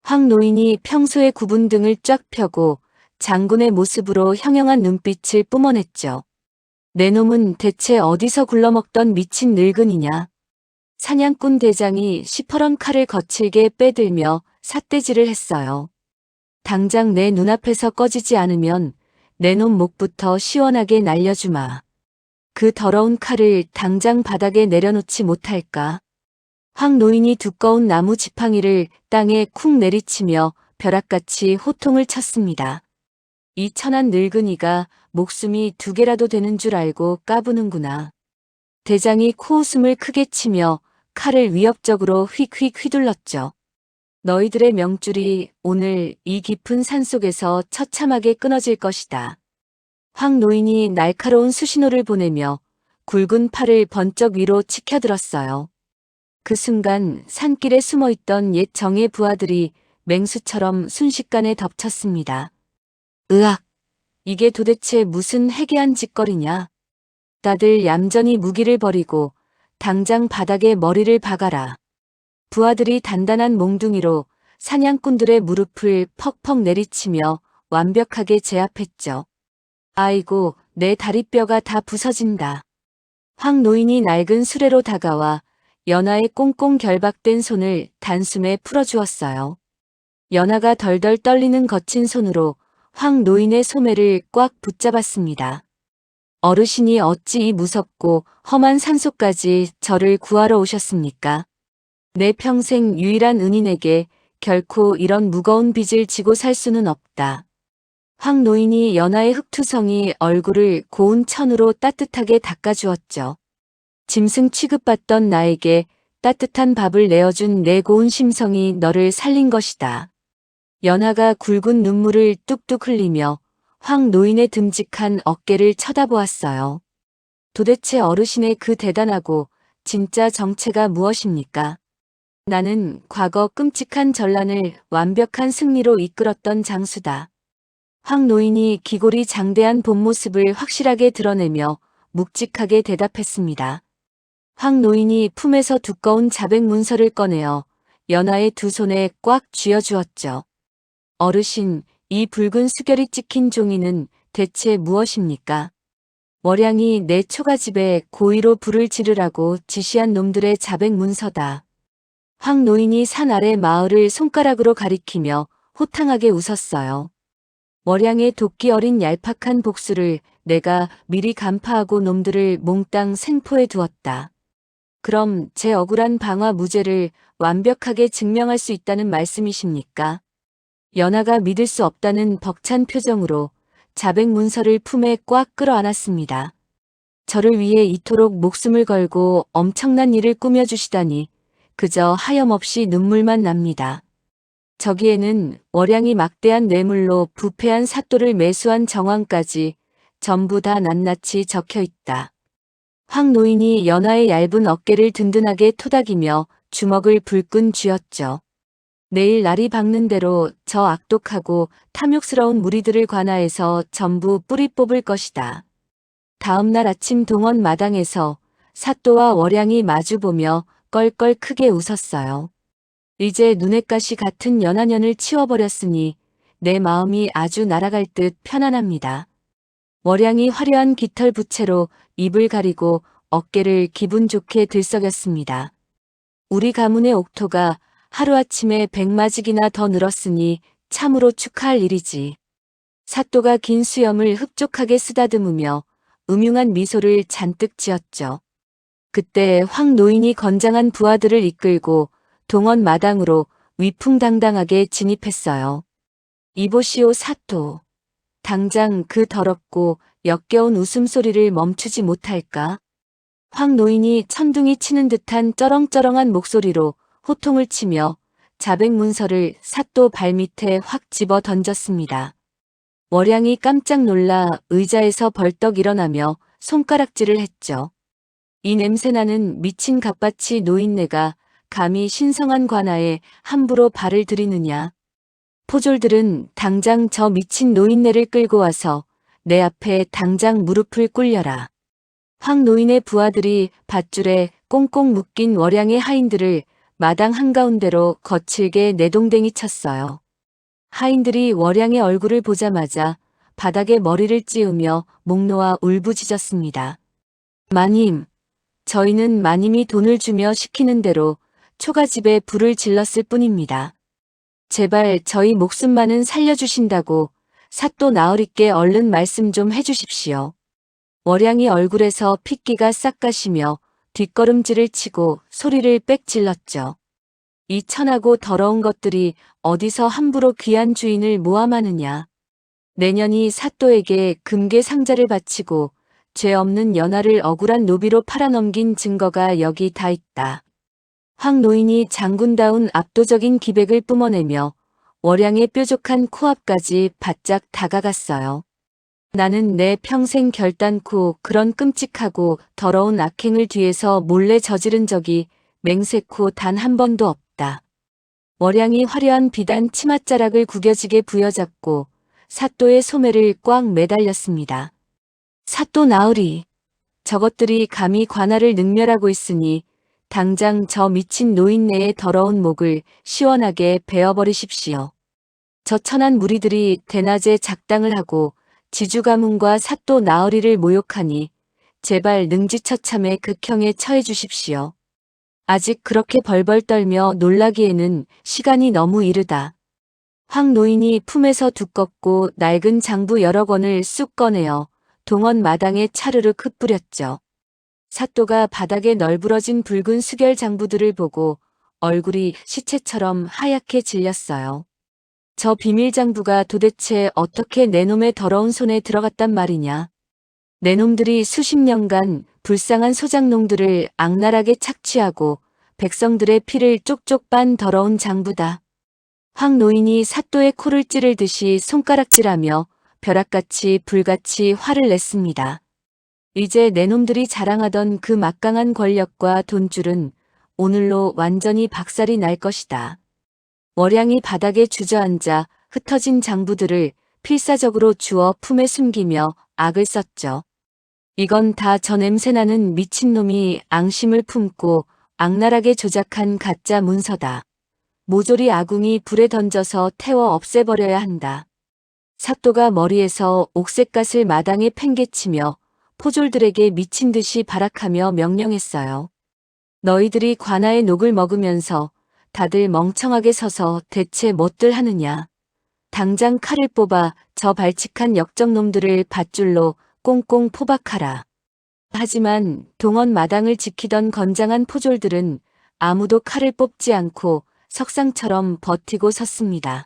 황 노인이 평소의 굽은 등을 쫙 펴고 장군의 모습으로 형형한 눈빛을 뿜어냈죠. 내 놈은 대체 어디서 굴러먹던 미친 늙은이냐. 사냥꾼 대장이 시퍼런 칼을 거칠게 빼들며 삿대질을 했어요. 당장 내 눈앞에서 꺼지지 않으면 내 놈 목부터 시원하게 날려주마. 그 더러운 칼을 당장 바닥에 내려놓지 못할까. 황 노인이 두꺼운 나무 지팡이를 땅에 쿵 내리치며 벼락같이 호통을 쳤습니다. 이 천한 늙은이가 목숨이 두 개라도 되는 줄 알고 까부는구나. 대장이 코웃음을 크게 치며 칼을 위협적으로 휙휙 휘둘렀죠. 너희들의 명줄이 오늘 이 깊은 산속에서 처참하게 끊어질 것이다. 황 노인이 날카로운 수신호를 보내며 굵은 팔을 번쩍 위로 치켜들었어요. 그 순간 산길에 숨어있던 옛 정예 부하들이 맹수처럼 순식간에 덮쳤습니다. 으악! 이게 도대체 무슨 해괴한 짓거리냐. 다들 얌전히 무기를 버리고 당장 바닥에 머리를 박아라. 부하들이 단단한 몽둥이로 사냥꾼들의 무릎을 퍽퍽 내리치며 완벽하게 제압했죠. 아이고, 내 다리뼈가 다 부서진다. 황 노인이 낡은 수레로 다가와 연하의 꽁꽁 결박된 손을 단숨에 풀어주었어요. 연하가 덜덜 떨리는 거친 손으로 황 노인의 소매를 꽉 붙잡았습니다. 어르신이 어찌 이 무섭고 험한 산속까지 저를 구하러 오셨습니까? 내 평생 유일한 은인에게 결코 이런 무거운 빚을 지고 살 수는 없다. 황 노인이 연하의 흑투성이 얼굴을 고운 천으로 따뜻하게 닦아주었죠. 짐승 취급받던 나에게 따뜻한 밥을 내어준 내 고운 심성이 너를 살린 것이다. 연하가 굵은 눈물을 뚝뚝 흘리며 황 노인의 듬직한 어깨를 쳐다보았어요. 도대체 어르신의 그 대단하고 진짜 정체가 무엇입니까? 나는 과거 끔찍한 전란을 완벽한 승리로 이끌었던 장수다. 황 노인이 기골이 장대한 본 모습을 확실하게 드러내며 묵직하게 대답했습니다. 황 노인이 품에서 두꺼운 자백 문서를 꺼내어 연하의 두 손에 꽉 쥐어주었죠. 어르신, 이 붉은 수결이 찍힌 종이는 대체 무엇입니까? 월양이 내 초가집에 고의로 불을 지르라고 지시한 놈들의 자백 문서다. 황 노인이 산 아래 마을을 손가락으로 가리키며 호탕하게 웃었어요. 월양의 도끼 어린 얄팍한 복수를 내가 미리 간파하고 놈들을 몽땅 생포해 두었다. 그럼 제 억울한 방화 무죄를 완벽하게 증명할 수 있다는 말씀이십니까? 연하가 믿을 수 없다는 벅찬 표정으로 자백 문서를 품에 꽉 끌어안았습니다. 저를 위해 이토록 목숨을 걸고 엄청난 일을 꾸며주시다니 그저 하염없이 눈물만 납니다. 저기에는 월양이 막대한 뇌물로 부패한 사또를 매수한 정황까지 전부 다 낱낱이 적혀 있다. 황 노인이 연하의 얇은 어깨를 든든하게 토닥이며 주먹을 불끈 쥐었죠. 내일 날이 밝는 대로 저 악독하고 탐욕스러운 무리들을 관하에서 전부 뿌리 뽑을 것이다. 다음 날 아침 동원 마당에서 사또와 월양이 마주보며 껄껄 크게 웃었어요. 이제 눈엣 가시 같은 연하년을 치워버렸으니 내 마음이 아주 날아갈 듯 편안합니다. 월양이 화려한 깃털 부채로 입을 가리고 어깨를 기분 좋게 들썩였습니다. 우리 가문의 옥토가 하루아침에 100마직이나 더 늘었으니 참으로 축하할 일이지. 사또가 긴 수염을 흡족하게 쓰다듬으며 음흉한 미소를 잔뜩 지었죠. 그때 황 노인이 건장한 부하들을 이끌고 동원 마당으로 위풍당당하게 진입했어요. 이보시오 사또. 당장 그 더럽고 역겨운 웃음소리를 멈추지 못할까? 황 노인이 천둥이 치는 듯한 쩌렁쩌렁한 목소리로 호통을 치며 자백 문서를 사또 발밑에 확 집어 던졌습니다. 월양이 깜짝 놀라 의자에서 벌떡 일어나며 손가락질을 했죠. 이 냄새나는 미친 갑바치 노인네가 감히 신성한 관아에 함부로 발을 들이느냐. 포졸들은 당장 저 미친 노인네를 끌고 와서 내 앞에 당장 무릎을 꿇려라. 황 노인의 부하들이 밧줄에 꽁꽁 묶인 월양의 하인들을 마당 한가운데로 거칠게 내동댕이 쳤어요. 하인들이 월양의 얼굴을 보자마자 바닥에 머리를 찌우며 목 놓아 울부짖었습니다. 마님, 저희는 마님이 돈을 주며 시키는 대로 초가집에 불을 질렀을 뿐입니다. 제발 저희 목숨만은 살려주신다고 사또 나으리께 얼른 말씀 좀 해주십시오. 월양이 얼굴에서 핏기가 싹 가시며 뒷걸음질을 치고 소리를 빽 질렀죠. 이 천하고 더러운 것들이 어디서 함부로 귀한 주인을 모함하느냐. 내년이 사또에게 금괴 상자를 바치고 죄 없는 연하를 억울한 노비로 팔아넘긴 증거가 여기 다 있다. 황 노인이 장군다운 압도적인 기백을 뿜어내며 월양의 뾰족한 코앞까지 바짝 다가갔어요. 나는 내 평생 결단코 그런 끔찍하고 더러운 악행을 뒤에서 몰래 저지른 적이 맹세코 단 한 번도 없다. 월양이 화려한 비단 치맛자락을 구겨지게 부여잡고 사또의 소매를 꽉 매달렸습니다. 사또 나으리, 저것들이 감히 관아를 능멸하고 있으니 당장 저 미친 노인네의 더러운 목을 시원하게 베어버리십시오. 저 천한 무리들이 대낮에 작당을 하고 지주 가문과 사또 나으리를 모욕하니 제발 능지처참의 극형에 처해 주십시오. 아직 그렇게 벌벌 떨며 놀라기에는 시간이 너무 이르다. 황 노인이 품에서 두껍고 낡은 장부 여러 권을 쑥 꺼내어 동원 마당에 차르르 흩뿌렸죠. 사또가 바닥에 널브러진 붉은 수결 장부들을 보고 얼굴이 시체처럼 하얗게 질렸어요. 저 비밀 장부가 도대체 어떻게 내 놈의 더러운 손에 들어갔단 말이냐. 내 놈들이 수십 년간 불쌍한 소장농들을 악랄하게 착취하고 백성들의 피를 쪽쪽 빤 더러운 장부다. 황 노인이 사또의 코를 찌르듯이 손가락질하며 벼락같이 불같이 화를 냈습니다. 이제 내 놈들이 자랑하던 그 막강한 권력과 돈줄은 오늘로 완전히 박살이 날 것이다. 월양이 바닥에 주저앉아 흩어진 장부들을 필사적으로 주워 품에 숨기며 악을 썼죠. 이건 다 저 냄새나는 미친놈이 앙심을 품고 악랄하게 조작한 가짜 문서다. 모조리 아궁이 불에 던져서 태워 없애버려야 한다. 사또가 머리에서 옥색갓을 마당에 팽개치며 포졸들에게 미친 듯이 발악하며 명령했어요. 너희들이 관아의 녹을 먹으면서 다들 멍청하게 서서 대체 뭣들 하느냐. 당장 칼을 뽑아 저 발칙한 역적놈들을 밧줄로 꽁꽁 포박하라. 하지만 동원 마당을 지키던 건장한 포졸들은 아무도 칼을 뽑지 않고 석상처럼 버티고 섰습니다.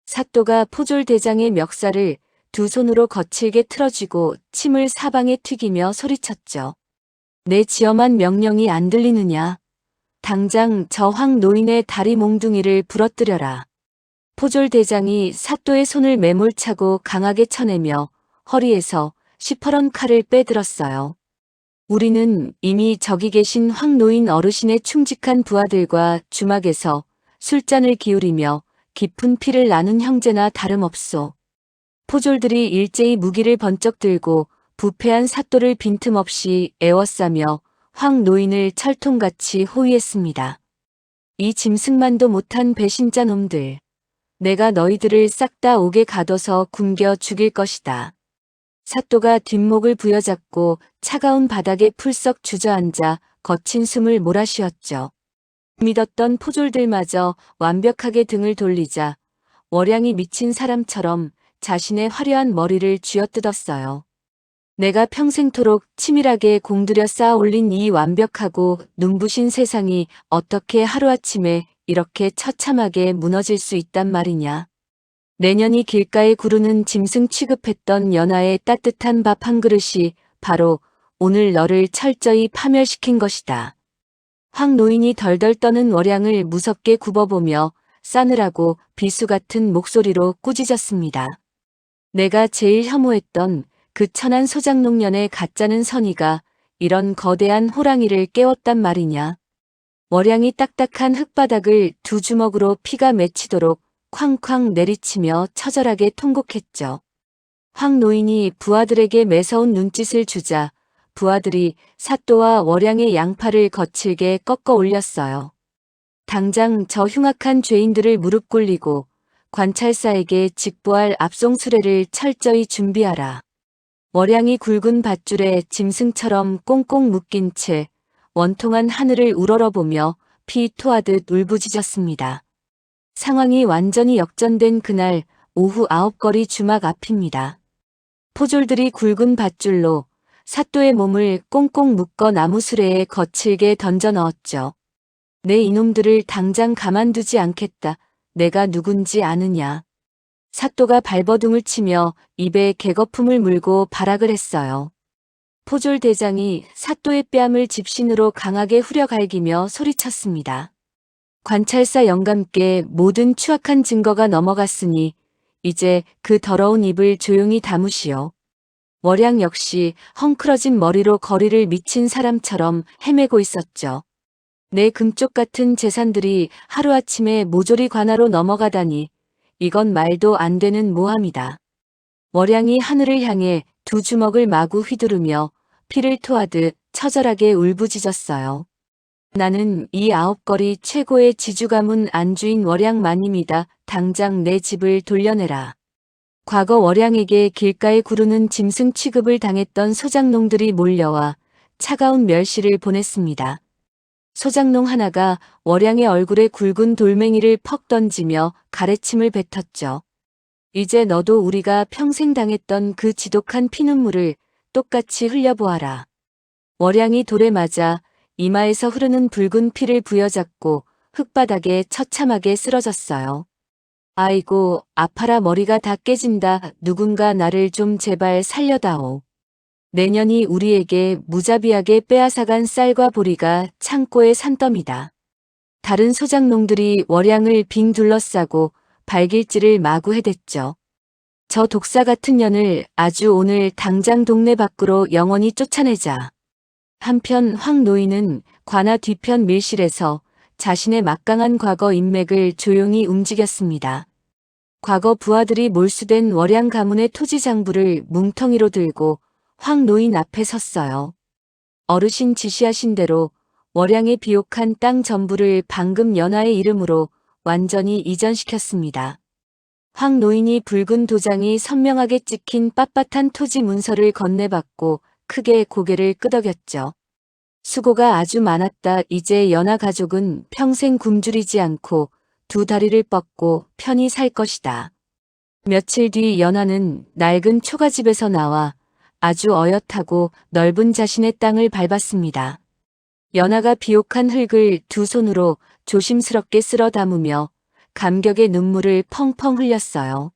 사또가 포졸 대장의 멱살을 두 손으로 거칠게 틀어쥐고 침을 사방에 튀기며 소리쳤죠. 내 지엄한 명령이 안 들리느냐. 당장 저 황 노인의 다리 몽둥이를 부러뜨려라. 포졸 대장이 사또의 손을 매몰차고 강하게 쳐내며 허리에서 시퍼런 칼을 빼들었어요. 우리는 이미 저기 계신 황 노인 어르신의 충직한 부하들과 주막에서 술잔을 기울이며 깊은 피를 나눈 형제나 다름없소. 포졸들이 일제히 무기를 번쩍 들고 부패한 사또를 빈틈없이 에워싸며 황 노인을 철통같이 호위했습니다. 이 짐승만도 못한 배신자 놈들. 내가 너희들을 싹 다 옥에 가둬서 굶겨 죽일 것이다. 사또가 뒷목을 부여잡고 차가운 바닥에 풀썩 주저앉아 거친 숨을 몰아쉬었죠. 믿었던 포졸들마저 완벽하게 등을 돌리자 월양이 미친 사람처럼 자신의 화려한 머리를 쥐어뜯었어요. 내가 평생토록 치밀하게 공들여 쌓아 올린 이 완벽하고 눈부신 세상이 어떻게 하루아침에 이렇게 처참하게 무너질 수 있단 말이냐. 내년이 길가에 구르는 짐승 취급했던 연하의 따뜻한 밥 한 그릇이 바로 오늘 너를 철저히 파멸시킨 것이다. 황 노인이 덜덜 떠는 월양을 무섭게 굽어보며 싸늘하고 비수 같은 목소리로 꾸짖었습니다. 내가 제일 혐오했던 그 천한 소장농년의 가짜는 선의가 이런 거대한 호랑이를 깨웠단 말이냐. 월양이 딱딱한 흙바닥을 두 주먹으로 피가 맺히도록 쾅쾅 내리치며 처절하게 통곡했죠. 황 노인이 부하들에게 매서운 눈짓을 주자 부하들이 사또와 월양의 양팔을 거칠게 꺾어 올렸어요. 당장 저 흉악한 죄인들을 무릎 꿇리고 관찰사에게 직보할 압송 수레를 철저히 준비하라. 월양이 굵은 밧줄에 짐승처럼 꽁꽁 묶인 채 원통한 하늘을 우러러보며 피 토하듯 울부짖었습니다. 상황이 완전히 역전된 그날 오후 9거리 주막 앞입니다. 포졸들이 굵은 밧줄로 사또의 몸을 꽁꽁 묶어 나무 수레에 거칠게 던져 넣었죠. 내 이놈들을 당장 가만두지 않겠다. 내가 누군지 아느냐. 사또가 발버둥을 치며 입에 개거품을 물고 발악을 했어요. 포졸 대장이 사또의 뺨을 집신으로 강하게 후려갈기며 소리쳤습니다. 관찰사 영감께 모든 추악한 증거가 넘어갔으니 이제 그 더러운 입을 조용히 다무시오. 월양 역시 헝클어진 머리로 거리를 미친 사람처럼 헤매고 있었죠. 내 금쪽 같은 재산들이 하루아침에 모조리 관아로 넘어가다니 이건 말도 안 되는 모함이다. 월양이 하늘을 향해 두 주먹을 마구 휘두르며 피를 토하듯 처절하게 울부짖었어요. 나는 이 아홉거리 최고의 지주 가문 안주인 월양 마님이다. 당장 내 집을 돌려내라. 과거 월양에게 길가에 구르는 짐승 취급을 당했던 소장농들이 몰려와 차가운 멸시를 보냈습니다. 소장농 하나가 월양의 얼굴에 굵은 돌멩이를 퍽 던지며 가래침을 뱉었죠. 이제 너도 우리가 평생 당했던 그 지독한 피눈물을 똑같이 흘려보아라. 월양이 돌에 맞아 이마에서 흐르는 붉은 피를 부여잡고 흙바닥에 처참하게 쓰러졌어요. 아이고, 아파라 머리가 다 깨진다. 누군가 나를 좀 제발 살려다오. 내년이 우리에게 무자비하게 빼앗아간 쌀과 보리가 창고의 산더미다. 다른 소장농들이 월양을 빙 둘러싸고 발길질을 마구 해댔죠. 저 독사 같은 년을 아주 오늘 당장 동네 밖으로 영원히 쫓아내자. 한편 황 노인은 관아 뒤편 밀실에서 자신의 막강한 과거 인맥을 조용히 움직였습니다. 과거 부하들이 몰수된 월양 가문의 토지 장부를 뭉텅이로 들고 황 노인 앞에 섰어요. 어르신 지시하신 대로 월양에 비옥한 땅 전부를 방금 연하의 이름으로 완전히 이전시켰습니다. 황 노인이 붉은 도장이 선명하게 찍힌 빳빳한 토지 문서를 건네받고 크게 고개를 끄덕였죠. 수고가 아주 많았다. 이제 연하 가족은 평생 굶주리지 않고 두 다리를 뻗고 편히 살 것이다. 며칠 뒤 연하는 낡은 초가집에서 나와 아주 어엿하고 넓은 자신의 땅을 밟았습니다. 연하가 비옥한 흙을 두 손으로 조심스럽게 쓸어 담으며 감격의 눈물을 펑펑 흘렸어요.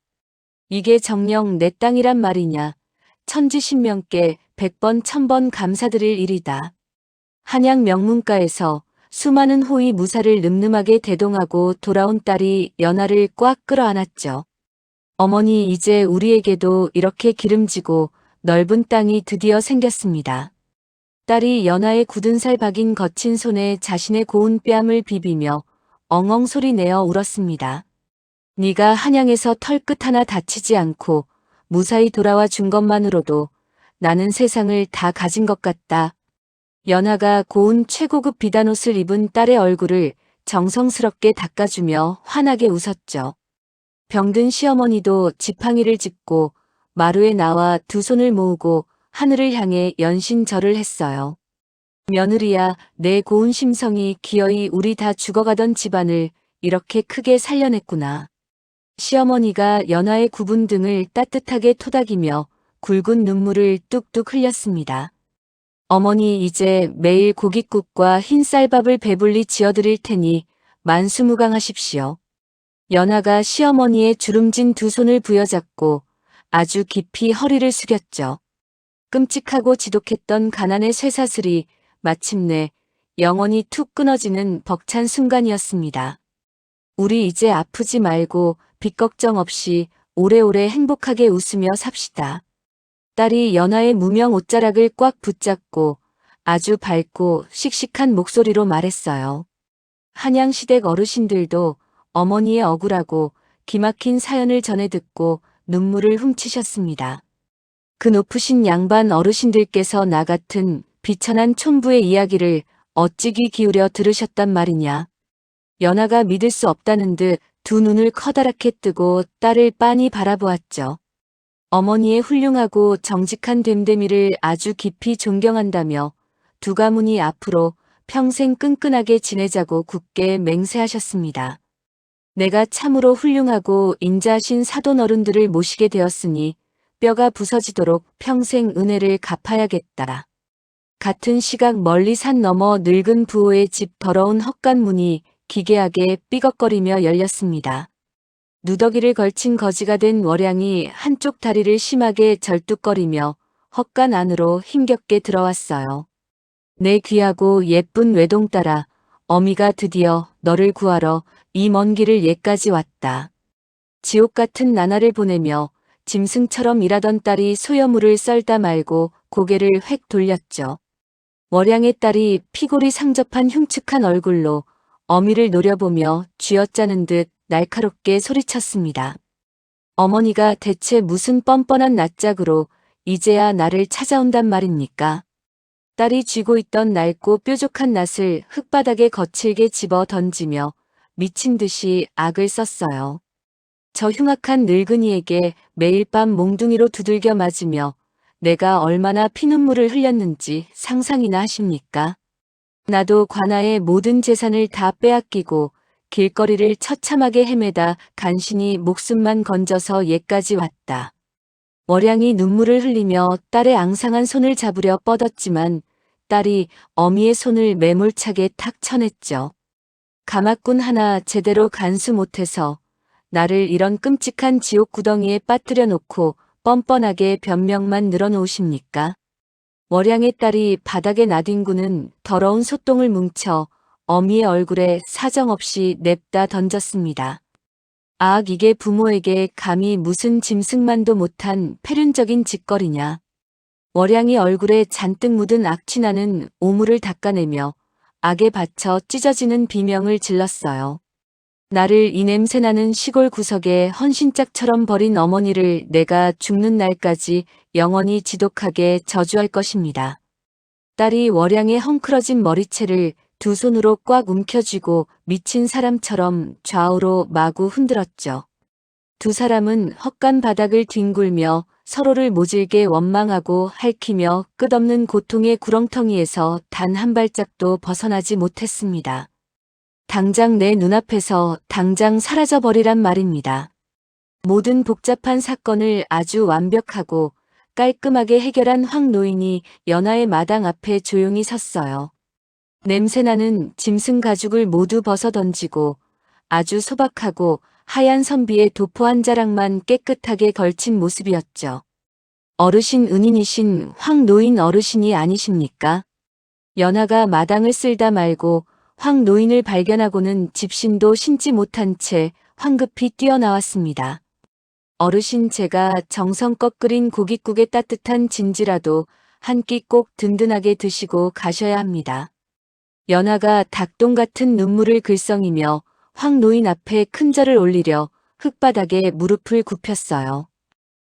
이게 정녕 내 땅이란 말이냐. 천지신명께 100번 1000번 감사드릴 일이다. 한양 명문가에서 수많은 호위 무사를 늠름하게 대동하고 돌아온 딸이 연하를 꽉 끌어안았죠. 어머니, 이제 우리에게도 이렇게 기름지고 넓은 땅이 드디어 생겼습니다. 딸이 연하의 굳은 살 박인 거친 손에 자신의 고운 뺨을 비비며 엉엉 소리 내어 울었습니다. 네가 한양에서 털끝 하나 다치지 않고 무사히 돌아와 준 것만으로도 나는 세상을 다 가진 것 같다. 연하가 고운 최고급 비단옷을 입은 딸의 얼굴을 정성스럽게 닦아주며 환하게 웃었죠. 병든 시어머니도 지팡이를 짚고 마루에 나와 두 손을 모으고 하늘을 향해 연신절을 했어요. 며느리야, 내 고운 심성이 기어이 우리 다 죽어가던 집안을 이렇게 크게 살려냈구나. 시어머니가 연하의 굽은 등을 따뜻하게 토닥이며 굵은 눈물을 뚝뚝 흘렸습니다. 어머니, 이제 매일 고깃국과 흰쌀밥을 배불리 지어드릴 테니 만수무강하십시오. 연하가 시어머니의 주름진 두 손을 부여잡고 아주 깊이 허리를 숙였죠. 끔찍하고 지독했던 가난의 쇠사슬이 마침내 영원히 툭 끊어지는 벅찬 순간이었습니다. 우리 이제 아프지 말고 빚 걱정 없이 오래오래 행복하게 웃으며 삽시다. 딸이 연하의 무명 옷자락을 꽉 붙잡고 아주 밝고 씩씩한 목소리로 말했어요. 한양시댁 어르신들도 어머니의 억울하고 기막힌 사연을 전해 듣고 눈물을 훔치셨습니다. 그 높으신 양반 어르신들께서 나 같은 비천한 촌부의 이야기를 어찌 귀 기울여 들으셨단 말이냐. 연하가 믿을 수 없다는 듯 두 눈을 커다랗게 뜨고 딸을 빤히 바라보았죠. 어머니의 훌륭하고 정직한 됨됨이를 아주 깊이 존경한다며 두 가문이 앞으로 평생 끈끈하게 지내자고 굳게 맹세하셨습니다. 내가 참으로 훌륭하고 인자하신 사돈 어른들을 모시게 되었으니 뼈가 부서지도록 평생 은혜를 갚아야겠다. 같은 시각 멀리 산 너머 늙은 부호의 집 더러운 헛간문이 기괴하게 삐걱거리며 열렸습니다. 누더기를 걸친 거지가 된 월양이 한쪽 다리를 심하게 절뚝거리며 헛간 안으로 힘겹게 들어왔어요. 내 귀하고 예쁜 외동딸아, 어미가 드디어 너를 구하러 이 먼 길을 예까지 왔다. 지옥 같은 나날을 보내며 짐승처럼 일하던 딸이 소여물을 썰다 말고 고개를 획 돌렸죠. 월양의 딸이 피골이 상접한 흉측한 얼굴로 어미를 노려보며 쥐어짜는 듯 날카롭게 소리쳤습니다. 어머니가 대체 무슨 뻔뻔한 낯짝으로 이제야 나를 찾아온단 말입니까? 딸이 쥐고 있던 낡고 뾰족한 낫을 흙바닥에 거칠게 집어 던지며 미친 듯이 악을 썼어요. 저 흉악한 늙은이에게 매일 밤 몽둥이로 두들겨 맞으며 내가 얼마나 피눈물을 흘렸는지 상상이나 하십니까? 나도 관아의 모든 재산을 다 빼앗기고 길거리를 처참하게 헤매다 간신히 목숨만 건져서 얘까지 왔다. 월양이 눈물을 흘리며 딸의 앙상한 손을 잡으려 뻗었지만 딸이 어미의 손을 매몰차게 탁 쳐냈죠. 가마꾼 하나 제대로 간수 못해서 나를 이런 끔찍한 지옥 구덩이에 빠뜨려 놓고 뻔뻔하게 변명만 늘어놓으십니까? 월양의 딸이 바닥에 나뒹구는 더러운 소똥을 뭉쳐 어미의 얼굴에 사정없이 냅다 던졌습니다. 아, 이게 부모에게 감히 무슨 짐승만도 못한 패륜적인 짓거리냐. 월양이 얼굴에 잔뜩 묻은 악취나는 오물을 닦아내며 악에 받쳐 찢어지는 비명을 질렀어요. 나를 이 냄새나는 시골 구석에 헌신짝처럼 버린 어머니를 내가 죽는 날까지 영원히 지독하게 저주할 것입니다. 딸이 월양의 헝클어진 머리채를 두 손으로 꽉 움켜쥐고 미친 사람처럼 좌우로 마구 흔들었죠. 두 사람은 헛간 바닥을 뒹굴며 서로를 모질게 원망하고 핥히며 끝없는 고통의 구렁텅이에서 단 한 발짝도 벗어나지 못했습니다. 당장 내 눈앞에서 당장 사라져버리란 말입니다. 모든 복잡한 사건을 아주 완벽하고 깔끔하게 해결한 황 노인이 연하의 마당 앞에 조용히 섰어요. 냄새나는 짐승 가죽을 모두 벗어던지고 아주 소박하고 하얀 선비의 도포 한 자락만 깨끗하게 걸친 모습이었죠. 어르신 은인이신 황 노인 어르신이 아니십니까? 연하가 마당을 쓸다 말고 황 노인을 발견하고는 집신도 신지 못한 채 황급히 뛰어나왔습니다. 어르신, 제가 정성껏 끓인 고깃국의 따뜻한 진지라도 한 끼 꼭 든든하게 드시고 가셔야 합니다. 연하가 닭똥 같은 눈물을 글썽이며 황 노인 앞에 큰 절을 올리려 흙바닥에 무릎을 굽혔어요.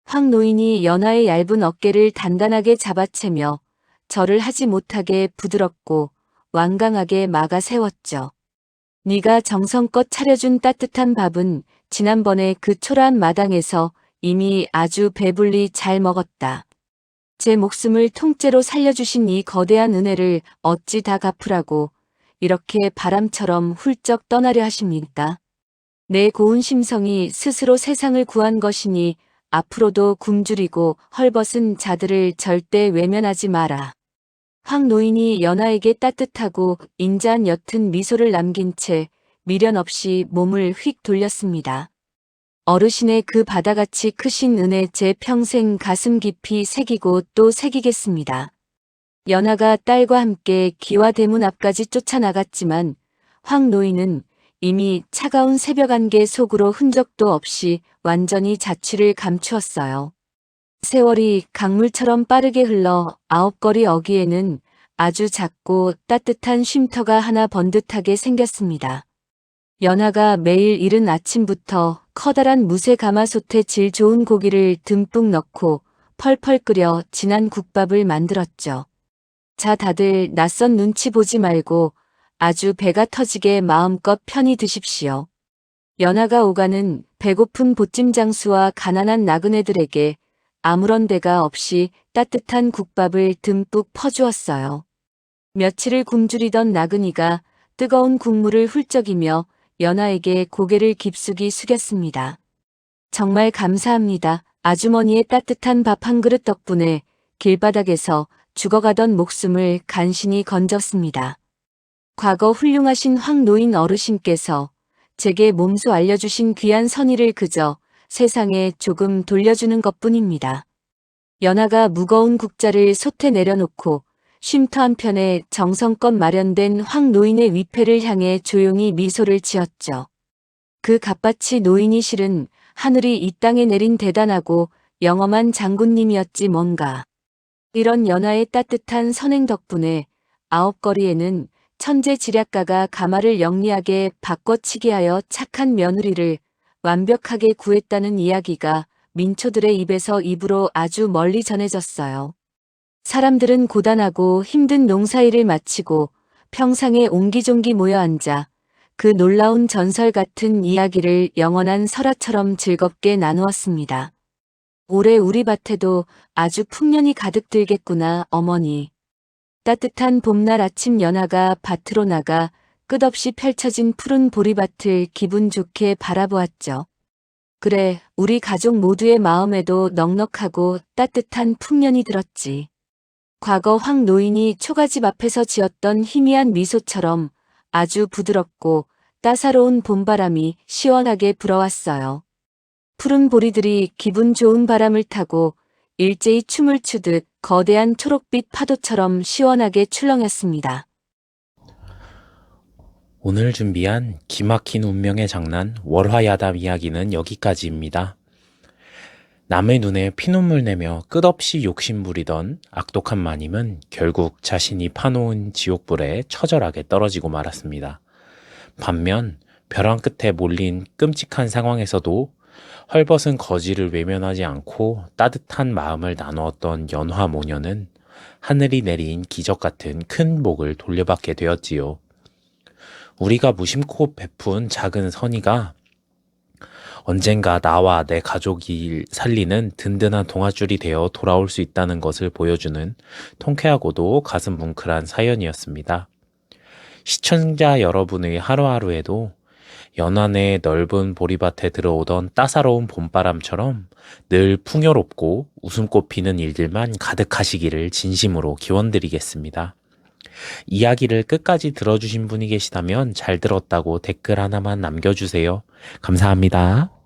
황 노인이 연하의 얇은 어깨를 단단하게 잡아채며 절을 하지 못하게 부드럽고 완강하게 막아 세웠죠. 네가 정성껏 차려준 따뜻한 밥은 지난번에 그 초라한 마당에서 이미 아주 배불리 잘 먹었다. 제 목숨을 통째로 살려주신 이 거대한 은혜를 어찌 다 갚으라고 이렇게 바람처럼 훌쩍 떠나려 하십니까? 내 고운 심성이 스스로 세상을 구한 것이니 앞으로도 굶주리고 헐벗은 자들을 절대 외면하지 마라. 황 노인이 연하에게 따뜻하고 인자한 옅은 미소를 남긴 채 미련 없이 몸을 휙 돌렸습니다. 어르신의 그 바다같이 크신 은혜 제 평생 가슴 깊이 새기고 또 새기겠습니다. 연하가 딸과 함께 기와 대문 앞까지 쫓아나갔지만 황 노인은 이미 차가운 새벽 안개 속으로 흔적도 없이 완전히 자취를 감추었어요. 세월이 강물처럼 빠르게 흘러 아홉거리 어귀에는 아주 작고 따뜻한 쉼터가 하나 번듯하게 생겼습니다. 연하가 매일 이른 아침부터 커다란 무쇠 가마솥에 질 좋은 고기를 듬뿍 넣고 펄펄 끓여 진한 국밥을 만들었죠. 자, 다들 낯선 눈치 보지 말고 아주 배가 터지게 마음껏 편히 드십시오. 연하가 오가는 배고픈 보찜 장수와 가난한 나그네들에게 아무런 대가 없이 따뜻한 국밥을 듬뿍 퍼주었어요. 며칠을 굶주리던 나그니가 뜨거운 국물을 훌쩍이며 연하에게 고개를 깊숙이 숙였습니다. 정말 감사합니다. 아주머니의 따뜻한 밥 한 그릇 덕분에 길바닥에서 죽어가던 목숨을 간신히 건졌습니다. 과거 훌륭하신 황 노인 어르신께서 제게 몸소 알려주신 귀한 선의를 그저 세상에 조금 돌려주는 것뿐입니다. 연하가 무거운 국자를 솥에 내려놓고 쉼터 한편에 정성껏 마련된 황 노인의 위패를 향해 조용히 미소를 지었죠. 그 갓바치 노인이 실은 하늘이 이 땅에 내린 대단하고 영험한 장군님이었지 뭔가. 이런 연하의 따뜻한 선행 덕분에 아홉거리에는 천재 지략가가 가마를 영리하게 바꿔치기 하여 착한 며느리를 완벽하게 구했다는 이야기가 민초들의 입에서 입으로 아주 멀리 전해졌어요. 사람들은 고단하고 힘든 농사일을 마치고 평상에 옹기종기 모여 앉아 그 놀라운 전설 같은 이야기를 영원한 설화처럼 즐겁게 나누었습니다. 올해 우리 밭에도 아주 풍년이 가득 들겠구나, 어머니. 따뜻한 봄날 아침 연하가 밭으로 나가 끝없이 펼쳐진 푸른 보리밭을 기분 좋게 바라보았죠. 그래, 우리 가족 모두의 마음에도 넉넉하고 따뜻한 풍년이 들었지. 과거 황 노인이 초가집 앞에서 지었던 희미한 미소처럼 아주 부드럽고 따사로운 봄바람이 시원하게 불어왔어요. 푸른 보리들이 기분 좋은 바람을 타고 일제히 춤을 추듯 거대한 초록빛 파도처럼 시원하게 출렁였습니다. 오늘 준비한 기막힌 운명의 장난 월화야담 이야기는 여기까지입니다. 남의 눈에 피눈물 내며 끝없이 욕심부리던 악독한 마님은 결국 자신이 파놓은 지옥불에 처절하게 떨어지고 말았습니다. 반면 벼랑 끝에 몰린 끔찍한 상황에서도 헐벗은 거지를 외면하지 않고 따뜻한 마음을 나누었던 연화 모녀는 하늘이 내린 기적 같은 큰 복을 돌려받게 되었지요. 우리가 무심코 베푼 작은 선의가 언젠가 나와 내 가족이 살리는 든든한 동아줄이 되어 돌아올 수 있다는 것을 보여주는 통쾌하고도 가슴 뭉클한 사연이었습니다. 시청자 여러분의 하루하루에도 연안의 넓은 보리밭에 들어오던 따사로운 봄바람처럼 늘 풍요롭고 웃음꽃 피는 일들만 가득하시기를 진심으로 기원드리겠습니다. 이야기를 끝까지 들어주신 분이 계시다면 잘 들었다고 댓글 하나만 남겨주세요. 감사합니다.